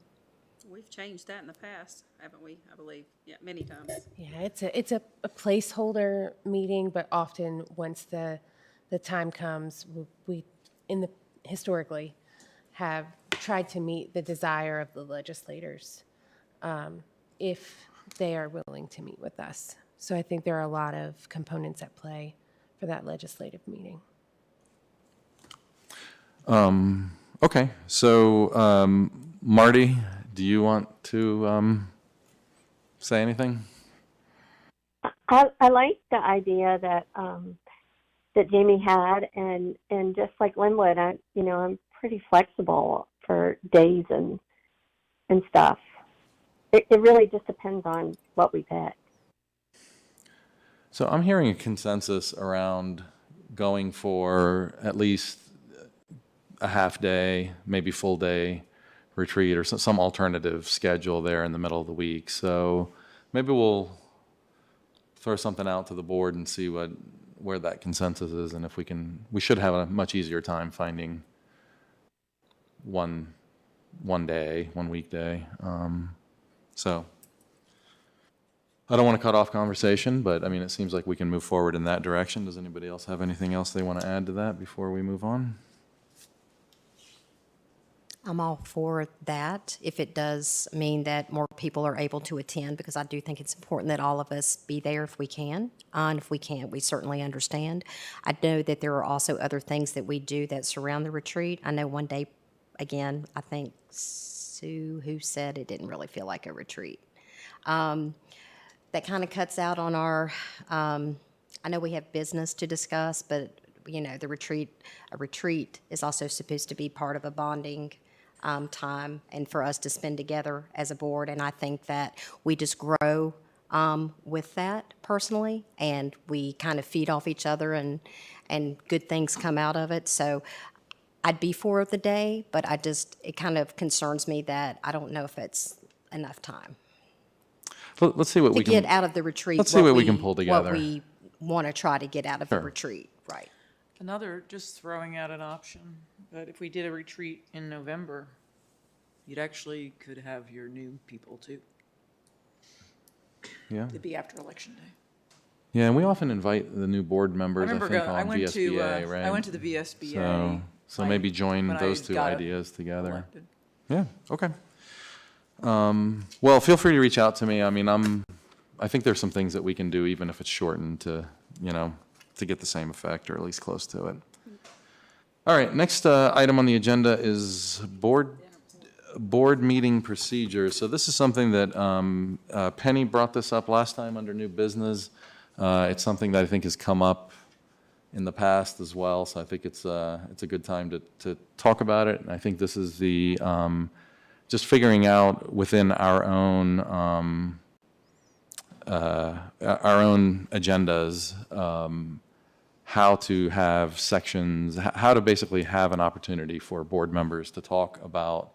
we've changed that in the past, haven't we? I believe, yeah, many times. Yeah, it's a placeholder meeting, but often once the time comes, we historically have tried to meet the desire of the legislators if they are willing to meet with us. So I think there are a lot of components at play for that legislative meeting. Okay, so Marty, do you want to say anything? I like the idea that that Jamie had, and just like Linwood, I'm pretty flexible for days and stuff. It really just depends on what we pick. So I'm hearing a consensus around going for at least a half day, maybe full day retreat, or some alternative schedule there in the middle of the week. So maybe we'll throw something out to the board and see where that consensus is, and if we should have a much easier time finding one weekday. So I don't want to cut off conversation, but I mean, it seems like we can move forward in that direction. Does anybody else have anything else they want to add to that before we move on? I'm all for that, if it does mean that more people are able to attend, because I do think it's important that all of us be there if we can. And if we can't, we certainly understand. I know that there are also other things that we do that surround the retreat. I know one day, again, I think Sue, who said it didn't really feel like a retreat. That kind of cuts out on our, I know we have business to discuss, but, a retreat is also supposed to be part of a bonding time and for us to spend together as a board. And I think that we just grow with that personally, and we kind of feed off each other, and good things come out of it. So I'd be for the day, but it kind of concerns me that I don't know if it's enough time. Let's see what we can get out of the retreat. Let's see what we can pull together. What we want to try to get out of the retreat, right? Just throwing out an option, but if we did a retreat in November, you'd actually could have your new people too. Yeah. It'd be after Election Day. Yeah, and we often invite the new board members, I think, on VSBA, right? I went to the VSBA. So maybe join when those I two got ideas together. elected. Yeah, okay. Well, feel free to reach out to me. I mean, I think there's some things that we can do, even if it's shortened, to get the same effect, or at least close to it. All right, next item on the agenda is board board meeting procedures. So this is something that Penny brought this up last time under new business. It's something that I think has come up in the past as well, so I think it's a good time to talk about it. And I think this is the just figuring out within our own agendas how to have sections, how to basically have an opportunity for board members to talk about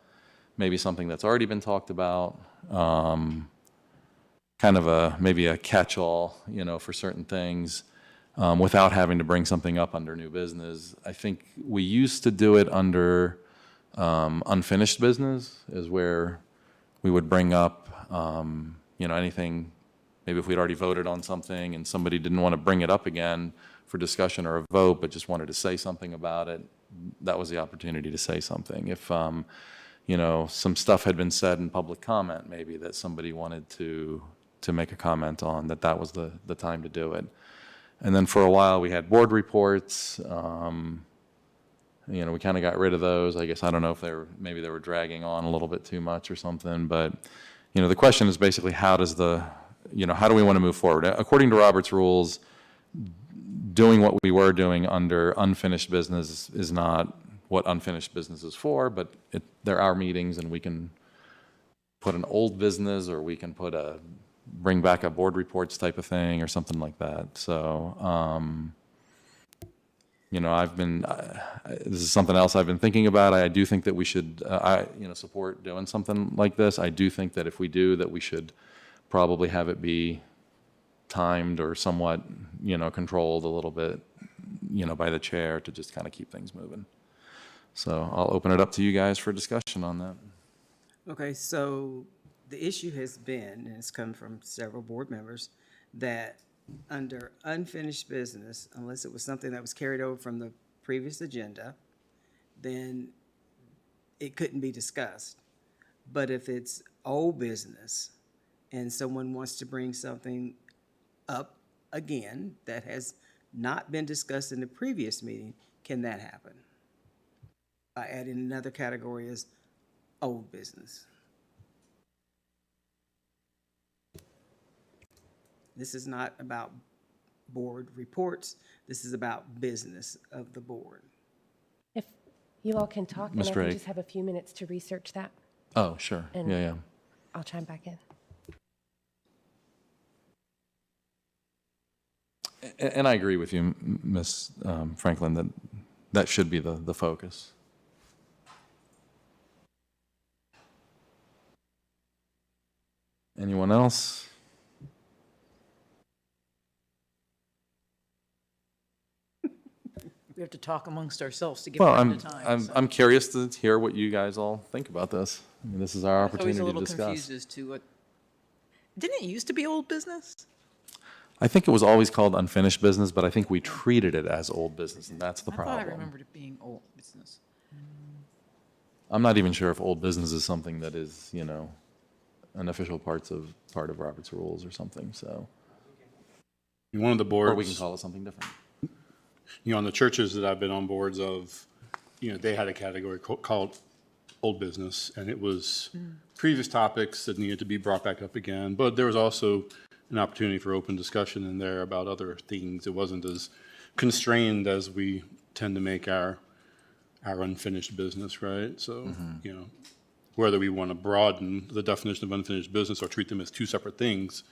maybe something that's already been talked about, kind of maybe a catch-all, for certain things, without having to bring something up under new business. I think we used to do it under unfinished business, is where we would bring up, anything, maybe if we'd already voted on something and somebody didn't want to bring it up again for discussion or a vote, but just wanted to say something about it, that was the opportunity to say something. If, some stuff had been said in public comment, maybe that somebody wanted to make a comment on, that was the time to do it. And then for a while, we had board reports. We kind of got rid of those. I guess, I don't know if maybe they were dragging on a little bit too much or something. But, the question is basically how do we want to move forward? According to Robert's rules, doing what we were doing under unfinished business is not what unfinished business is for, but there are meetings and we can put an old business, or we can bring back a board reports type of thing or something like that. So, this is something else I've been thinking about. I do think that we should, support doing something like this. I do think that if we do, that we should probably have it be timed or somewhat, controlled a little bit, by the chair to just kind of keep things moving. So I'll open it up to you guys for discussion on that. Okay, so the issue has been, and it's come from several board members, that under unfinished business, unless it was something that was carried over from the previous agenda, then it couldn't be discussed. But if it's old business and someone wants to bring something up again that has not been discussed in the previous meeting, can that happen? By adding another category as old business. This is not about board reports. This is about business of the board. If you all can talk, and Ms. I Drake. can just have a few minutes to research that. Oh, sure. And Yeah. I'll chime back in. And I agree with you, Ms. Franklin, that should be the focus. Anyone else? We have to talk amongst ourselves to give Well, them the time. I'm curious to hear what you guys all think about this. I mean, this is our opportunity to I was always a little discuss. confused as to what, didn't it used to be old business? I think it was always called unfinished business, but I think we treated it as old business, and that's the I thought problem. I remembered it being old business. I'm not even sure if old business is something that is, an official part of Robert's rules or something, so. One of the boards. Or we can call it something different. On the churches that I've been on boards of, they had a category called old business, and it was previous topics that needed to be brought back up again, but there was also an opportunity for open discussion in there about other things. It wasn't as constrained as we tend to make our unfinished business, right? So, whether we want to broaden the definition of unfinished business or treat them as two separate things,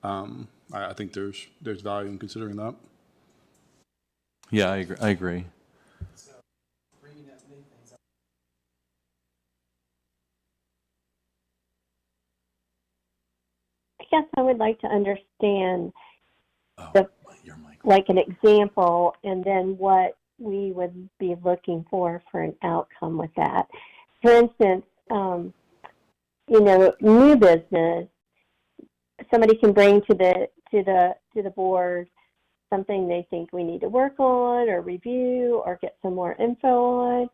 I think there's value in considering that. Yeah, I agree. I guess I would like to understand like an example, and then what we would be looking for an outcome with that. For instance, new business, somebody can bring to the board something they think we need to work on or review or get some more info on.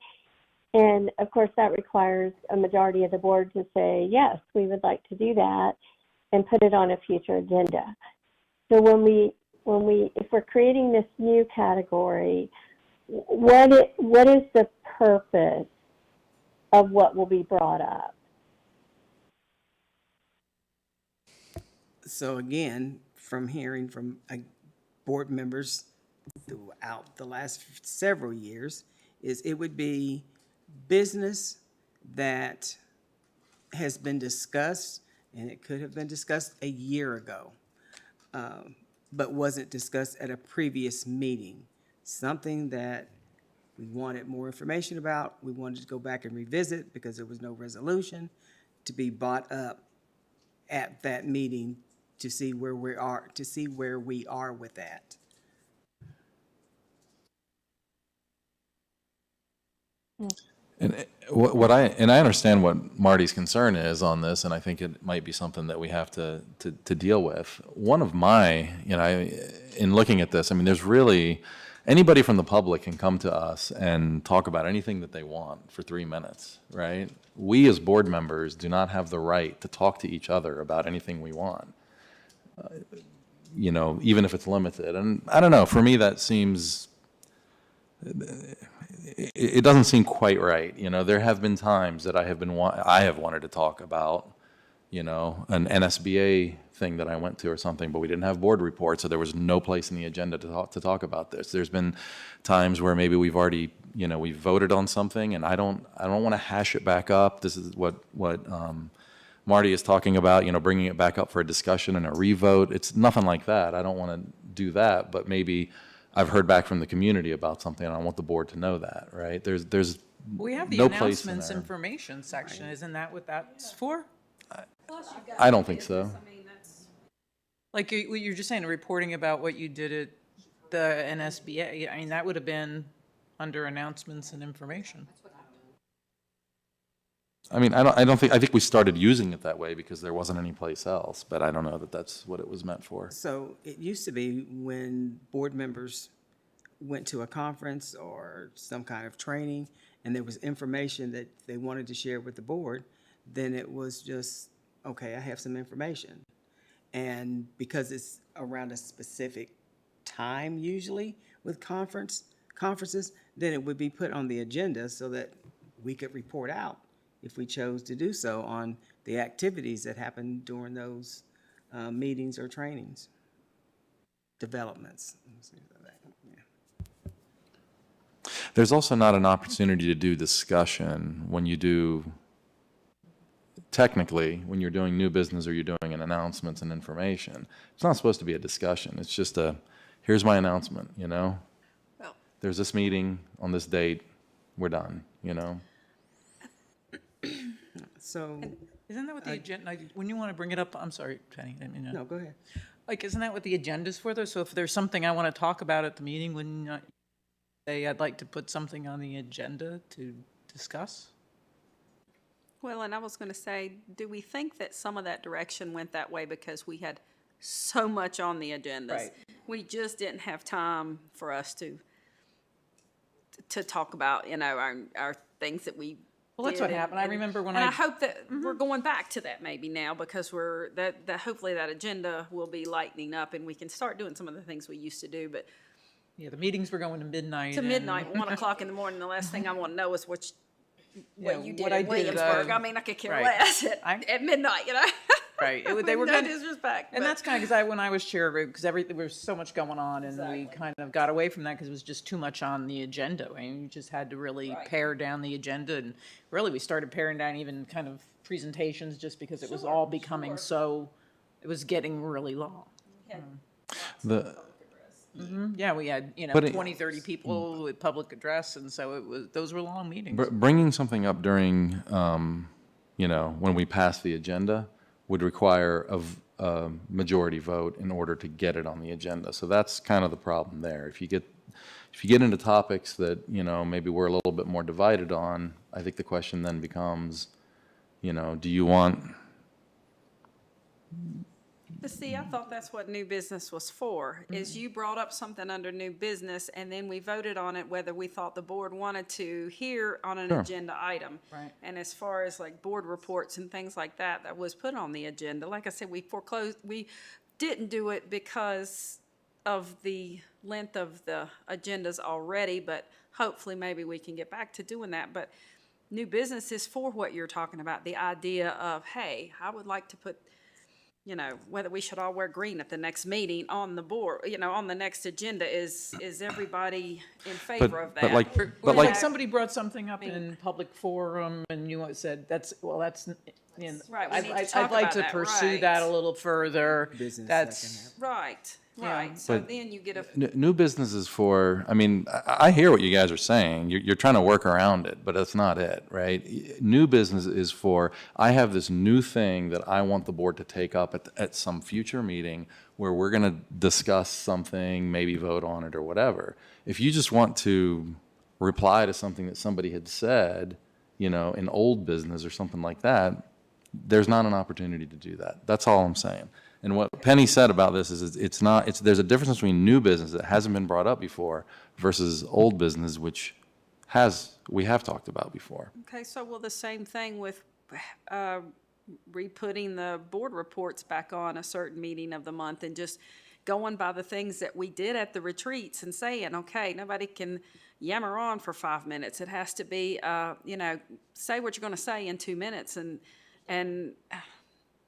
And of course that requires a majority of the board to say, yes, we would like to do that and put it on a future agenda. So if we're creating this new category, what is the purpose of what will be brought up? So again, from hearing from board members throughout the last several years, is it would be business that has been discussed, and it could have been discussed a year ago, but wasn't discussed at a previous meeting. Something that we wanted more information about, we wanted to go back and revisit because there was no resolution, to be brought up at that meeting to see where we are with that. And I understand what Marty's concern is on this, and I think it might be something that we have to deal with. One of my, in looking at this, I mean, there's really, anybody from the public can come to us and talk about anything that they want for 3 minutes, right? We as board members do not have the right to talk to each other about anything we want, even if it's limited. And I don't know, for me, that seems, it doesn't seem quite right. There have been times that I have wanted to talk about, an NSBA thing that I went to or something, but we didn't have board reports, so there was no place in the agenda to talk about this. There's been times where maybe we've already, we voted on something, and I don't want to hash it back up. This is what Marty is talking about, bringing it back up for a discussion and a revote. It's nothing like that. I don't want to do that, but maybe I've heard back from the community about something, and I want the board to know that, right? There's We have the no place in announcements there. information section. Isn't that what that's for? I don't think so. Like you're just saying, reporting about what you did at the NSBA. I mean, that would have been under announcements and information. I mean, I think we started using it that way because there wasn't any place else, but I don't know that that's what it was meant for. So it used to be when board members went to a conference or some kind of training and there was information that they wanted to share with the board, then it was just, okay, I have some information. And because it's around a specific time usually with conferences, then it would be put on the agenda so that we could report out if we chose to do so on the activities that happened during those meetings or trainings, developments. There's also not an opportunity to do discussion when you do, technically, when you're doing new business or you're doing an announcements and information. It's not supposed to be a discussion. It's just here's my announcement, Well, There's this meeting on this date, we're done, So. Isn't that what the agenda, when you want to bring it up, I'm sorry, Penny, I mean, No, go ahead. like, isn't that what the agenda's for though? So if there's something I want to talk about at the meeting, wouldn't you say I'd like to put something on the agenda to discuss? Well, and I was going to say, do we think that some of that direction went that way because we had so much on the agendas? Right. We just didn't have time for us to talk about, our things that we. Well, that's what happened. I remember when I hope that we're going back to that maybe now because that hopefully that agenda will be lightening up and we can start doing some of the things we used to do. But Yeah, the meetings were going to midnight. to midnight, 1 o'clock in the morning, the last thing I want to know is what you did what I in did, Williamsburg. I mean, I could care right. less at midnight, Right. They were no kind disrespect. and but- that's kind of because when I was chair, because there was so much going on, and we kind of got away from that because it was just too much on the agenda. I mean, you just had to really pare down the agenda, and really we started paring down even kind of presentations just because it was all becoming it was getting really long. Yeah, we had, But it- 20, 30 people with public address, and so those were long meetings. Bringing something up during, when we pass the agenda would require a majority vote in order to get it on the agenda. So that's kind of the problem there. If you get into topics that, maybe we're a little bit more divided on, I think the question then becomes, do you want... But see, I thought that's what new business was for, is you brought up something under new business, and then we voted on it whether we thought the board wanted to hear on an Sure. agenda item. Right. And as far as like board reports and things like that was put on the agenda, like I said, we didn't do it because of the length of the agendas already, but hopefully maybe we can get back to doing that. But new business is for what you're talking about, the idea of, hey, I would like to put you know, whether we should all wear green at the next meeting on the board, you know, on the next agenda, is everybody in favor of that? but like, Or but like like, somebody brought something up in public forum and you said, that's, you know, Right, we need to talk I'd like about to that, pursue right. that a little further. Business that That's, Right, Yeah. right. So But then you get a, new businesses for, I mean, I hear what you guys are saying. You're trying to work around it, but that's not it, right? New business is for, I have this new thing that I want the board to take up at some future meeting where we're going to discuss something, maybe vote on it or whatever. If you just want to reply to something that somebody had said, you know, in old business or something like that, there's not an opportunity to do that. That's all I'm saying. And what Penny said about this is there's a difference between new business that hasn't been brought up before versus old business, which we have talked about before. okay, so well, the same thing with re-putting the board reports back on a certain meeting of the month and just going by the things that we did at the retreats and saying, okay, nobody can yammer on for 5 minutes. It has to be, you know, say what you're going to say in 2 minutes. And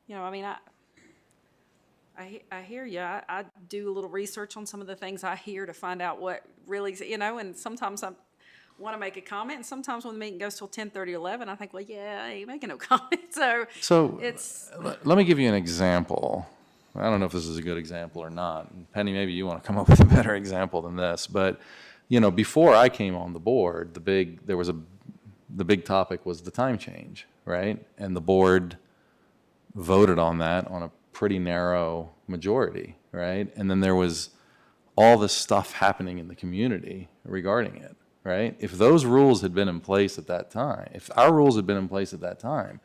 you know, I mean, I hear you. I do a little research on some of the things I hear to find out what really, you know, and sometimes I want to make a comment, and sometimes when the meeting goes till 10:30, 11, I think, well, yeah, I ain't making no comment. So it's. Let me give you an example. I don't know if this is a good example or not. Penny, maybe you want to come up with a better example than this. But, you know, before I came on the board, the big topic was the time change, right? And the board voted on that on a pretty narrow majority, right? And then there was all this stuff happening in the community regarding it, right? If those rules had been in place at that time, if our rules had been in place at that time,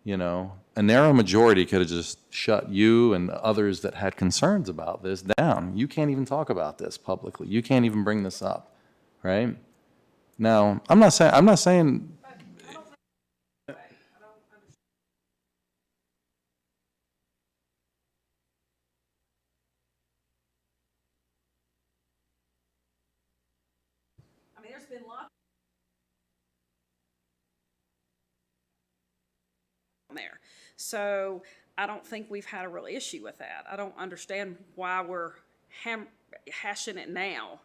you know, a narrow majority could have just shut you and others that had concerns about this down. You can't even talk about this publicly. You can't even bring this up, right? Now, I'm not saying I mean, there's been lots there. So I don't think we've had a real issue with that. I don't understand why we're hashing it now.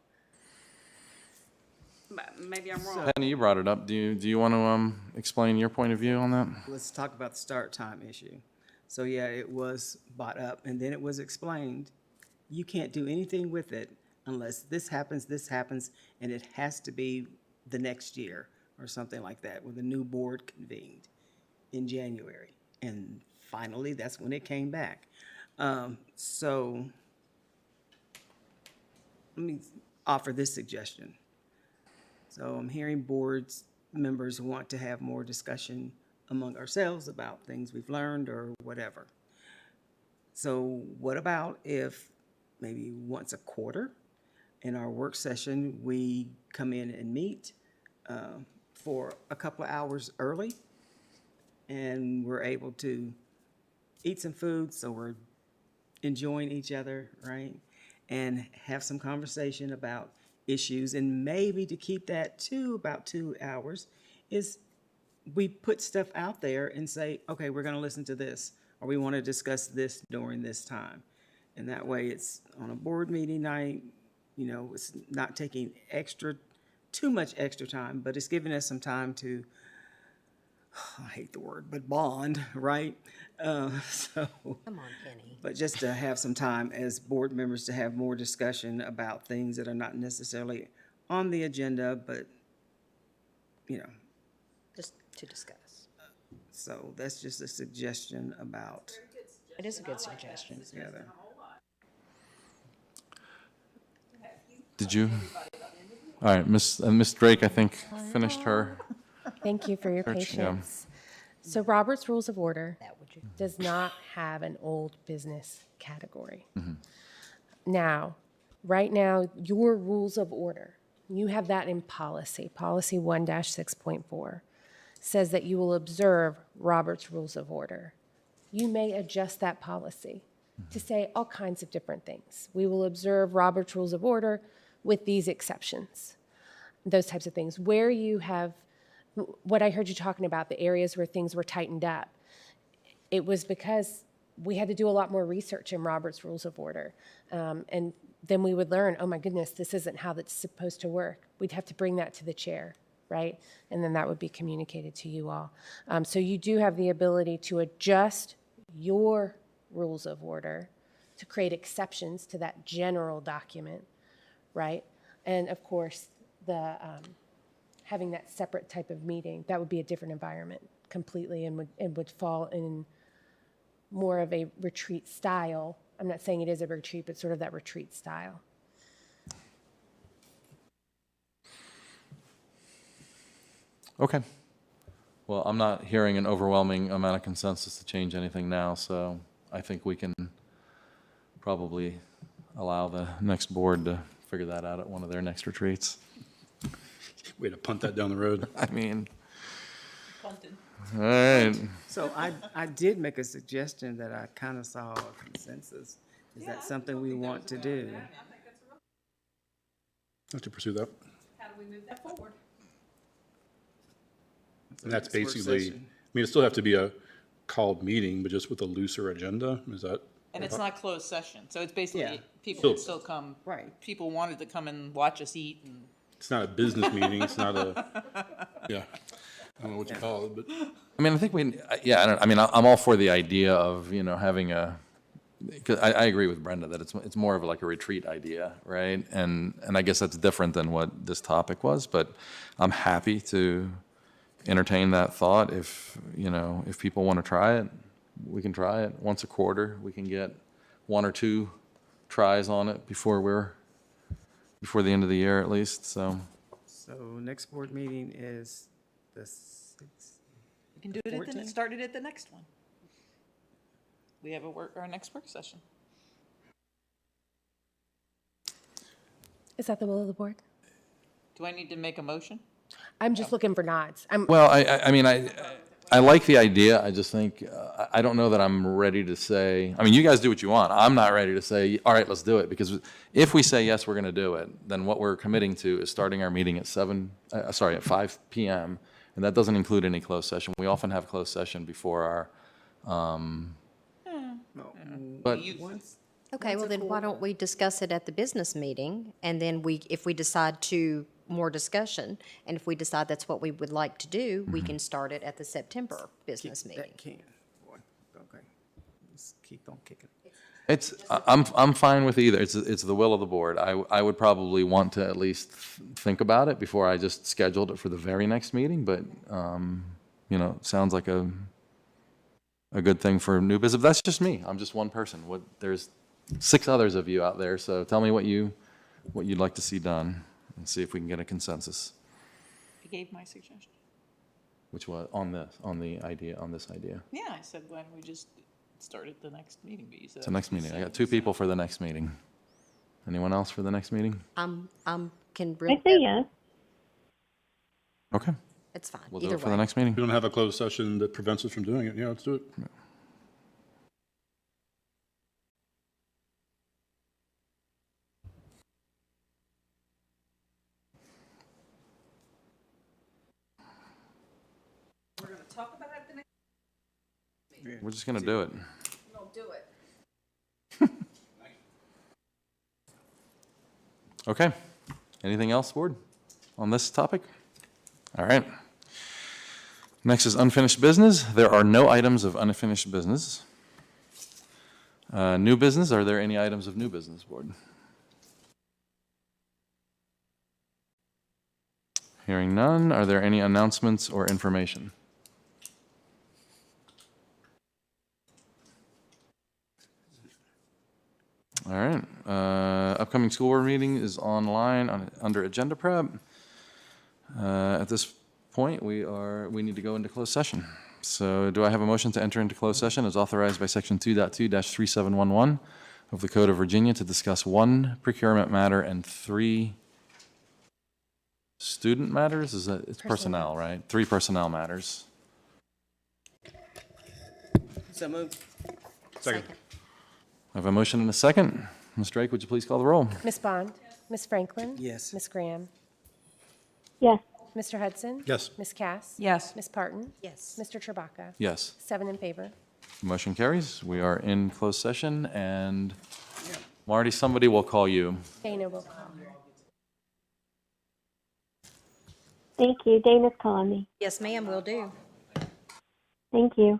But maybe I'm wrong. Penny, you brought it up. Do you want to explain your point of view on that? Let's talk about the start time issue. So yeah, it was brought up, and then it was explained, you can't do anything with it unless this happens, and it has to be the next year or something like that, with a new board convened in January. And finally, that's when it came back. So let me offer this suggestion. So I'm hearing boards members want to have more discussion among ourselves about things we've learned or whatever. So what about if maybe once a quarter in our work session, we come in and meet for a couple of hours early, and we're able to eat some food, so we're enjoying each other, right? And have some conversation about issues, and maybe to keep that to about 2 hours is we put stuff out there and say, okay, we're going to listen to this, or we want to discuss this during this time. And that way it's on a board meeting night, you know, it's not taking too much extra time, but it's giving us some time to, I hate the word, but bond, right? So, Come on, Penny. but just to have some time as board members to have more discussion about things that are not necessarily on the agenda, but, you know, Just to discuss. so that's just a suggestion about It is a good suggestion. together. Did you? All right, Miss Drake, I think, finished her. Thank you for your Search, yeah. patience. So Robert's Rules of Order does not have an old business category. Now, right now, your rules of order, you have that in policy. Policy 1-6.4 says that you will observe Robert's Rules of Order. You may adjust that policy to say all kinds of different things. We will observe Robert's Rules of Order with these exceptions, those types of things. Where you have, what I heard you talking about, the areas where things were tightened up, it was because we had to do a lot more research in Robert's Rules of Order. And then we would learn, oh my goodness, this isn't how that's supposed to work. We'd have to bring that to the chair, right? And then that would be communicated to you all. So you do have the ability to adjust your rules of order to create exceptions to that general document, right? And of course, the having that separate type of meeting, that would be a different environment completely and would fall in more of a retreat style. I'm not saying it is a retreat, but sort of that retreat style. Okay. Well, I'm not hearing an overwhelming amount of consensus to change anything now, so I think we can probably allow the next board to figure that out at one of their next retreats. Way to punt that down the road. I mean, all right. So I did make a suggestion that I kind of saw a consensus. Is that something we want to do? Have to pursue that. How do we move that forward? And that's Next work basically, I session. mean, it still have to be a called meeting, but just with a looser agenda, is that? And it's not closed session, so it's basically, Yeah. people can still come. Right. People wanted to come and watch us eat and. It's not a business meeting, it's not a, yeah, I don't know what you call it, but. I mean, I think I'm all for the idea of, having because I agree with Brenda that it's more of like a retreat idea, right? And I guess that's different than what this topic was, but I'm happy to entertain that thought. If people want to try it, we can try it once a quarter. We can get 1 or 2 tries on it before the end of the year at least, so. So next board meeting is the 6th. We can do it at the, start it at the next one. We have our next work session. Is that the will of the board? Do I need to make a motion? I'm just looking for nods. Well, I mean, I like the idea. I just think, I don't know that I'm ready to say, I mean, you guys do what you want. I'm not ready to say, all right, let's do it. Because if we say, yes, we're going to do it, then what we're committing to is starting our meeting at 5 p.m. And that doesn't include any closed session. We often have closed session before our, but Okay, well then why don't we discuss it at the business meeting? And then if we decide to more discussion, and if we decide that's what we would like to do, we can start it at the September business meeting. That can, boy, okay. Let's keep on kicking. I'm fine with either. It's the will of the board. I would probably want to at least think about it before I just scheduled it for the very next meeting, but, sounds like a good thing for new business. That's just me. I'm just one person. There's 6 others of you out there, so tell me what you'd like to see done and see if we can get a consensus. I gave my suggestion. Which was on this idea. Yeah, I said, why don't we just start at the next meeting? But you said. It's the next meeting. I got 2 people for the next meeting. Anyone else for the next meeting? I say yes. Okay. It's fine, We'll do either it for the way. next meeting. We don't have a closed session that prevents us from doing it. Yeah, let's do it. We're going to talk about it at the next. We're just going to do it. We'll do it. Okay. Anything else, board, on this topic? All right. Next is unfinished business. There are no items of unfinished business. New business, are there any items of new business, board? Hearing none, are there any announcements or information? All right. Upcoming school board meeting is online under agenda prep. At this point, we need to go into closed session. So do I have a motion to enter into closed session as authorized by section 2.2-3711 of the Code of Virginia to discuss 1 procurement matter and 3 student matters? It's personnel, right? 3 personnel matters. So move. Second. I have a motion and a second. Ms. Drake, would you please call the roll? Ms. Bond? Ms. Franklin? Yes. Ms. Graham? Yes. Mr. Hudson? Yes. Ms. Cass? Yes. Ms. Parton? Yes. Mr. Chewbacca? Yes. 7 in favor. Motion carries. We are in closed session, and Marty, somebody will call you. Dana will call. Thank you. Dana's calling me. Yes, ma'am, will do. Thank you.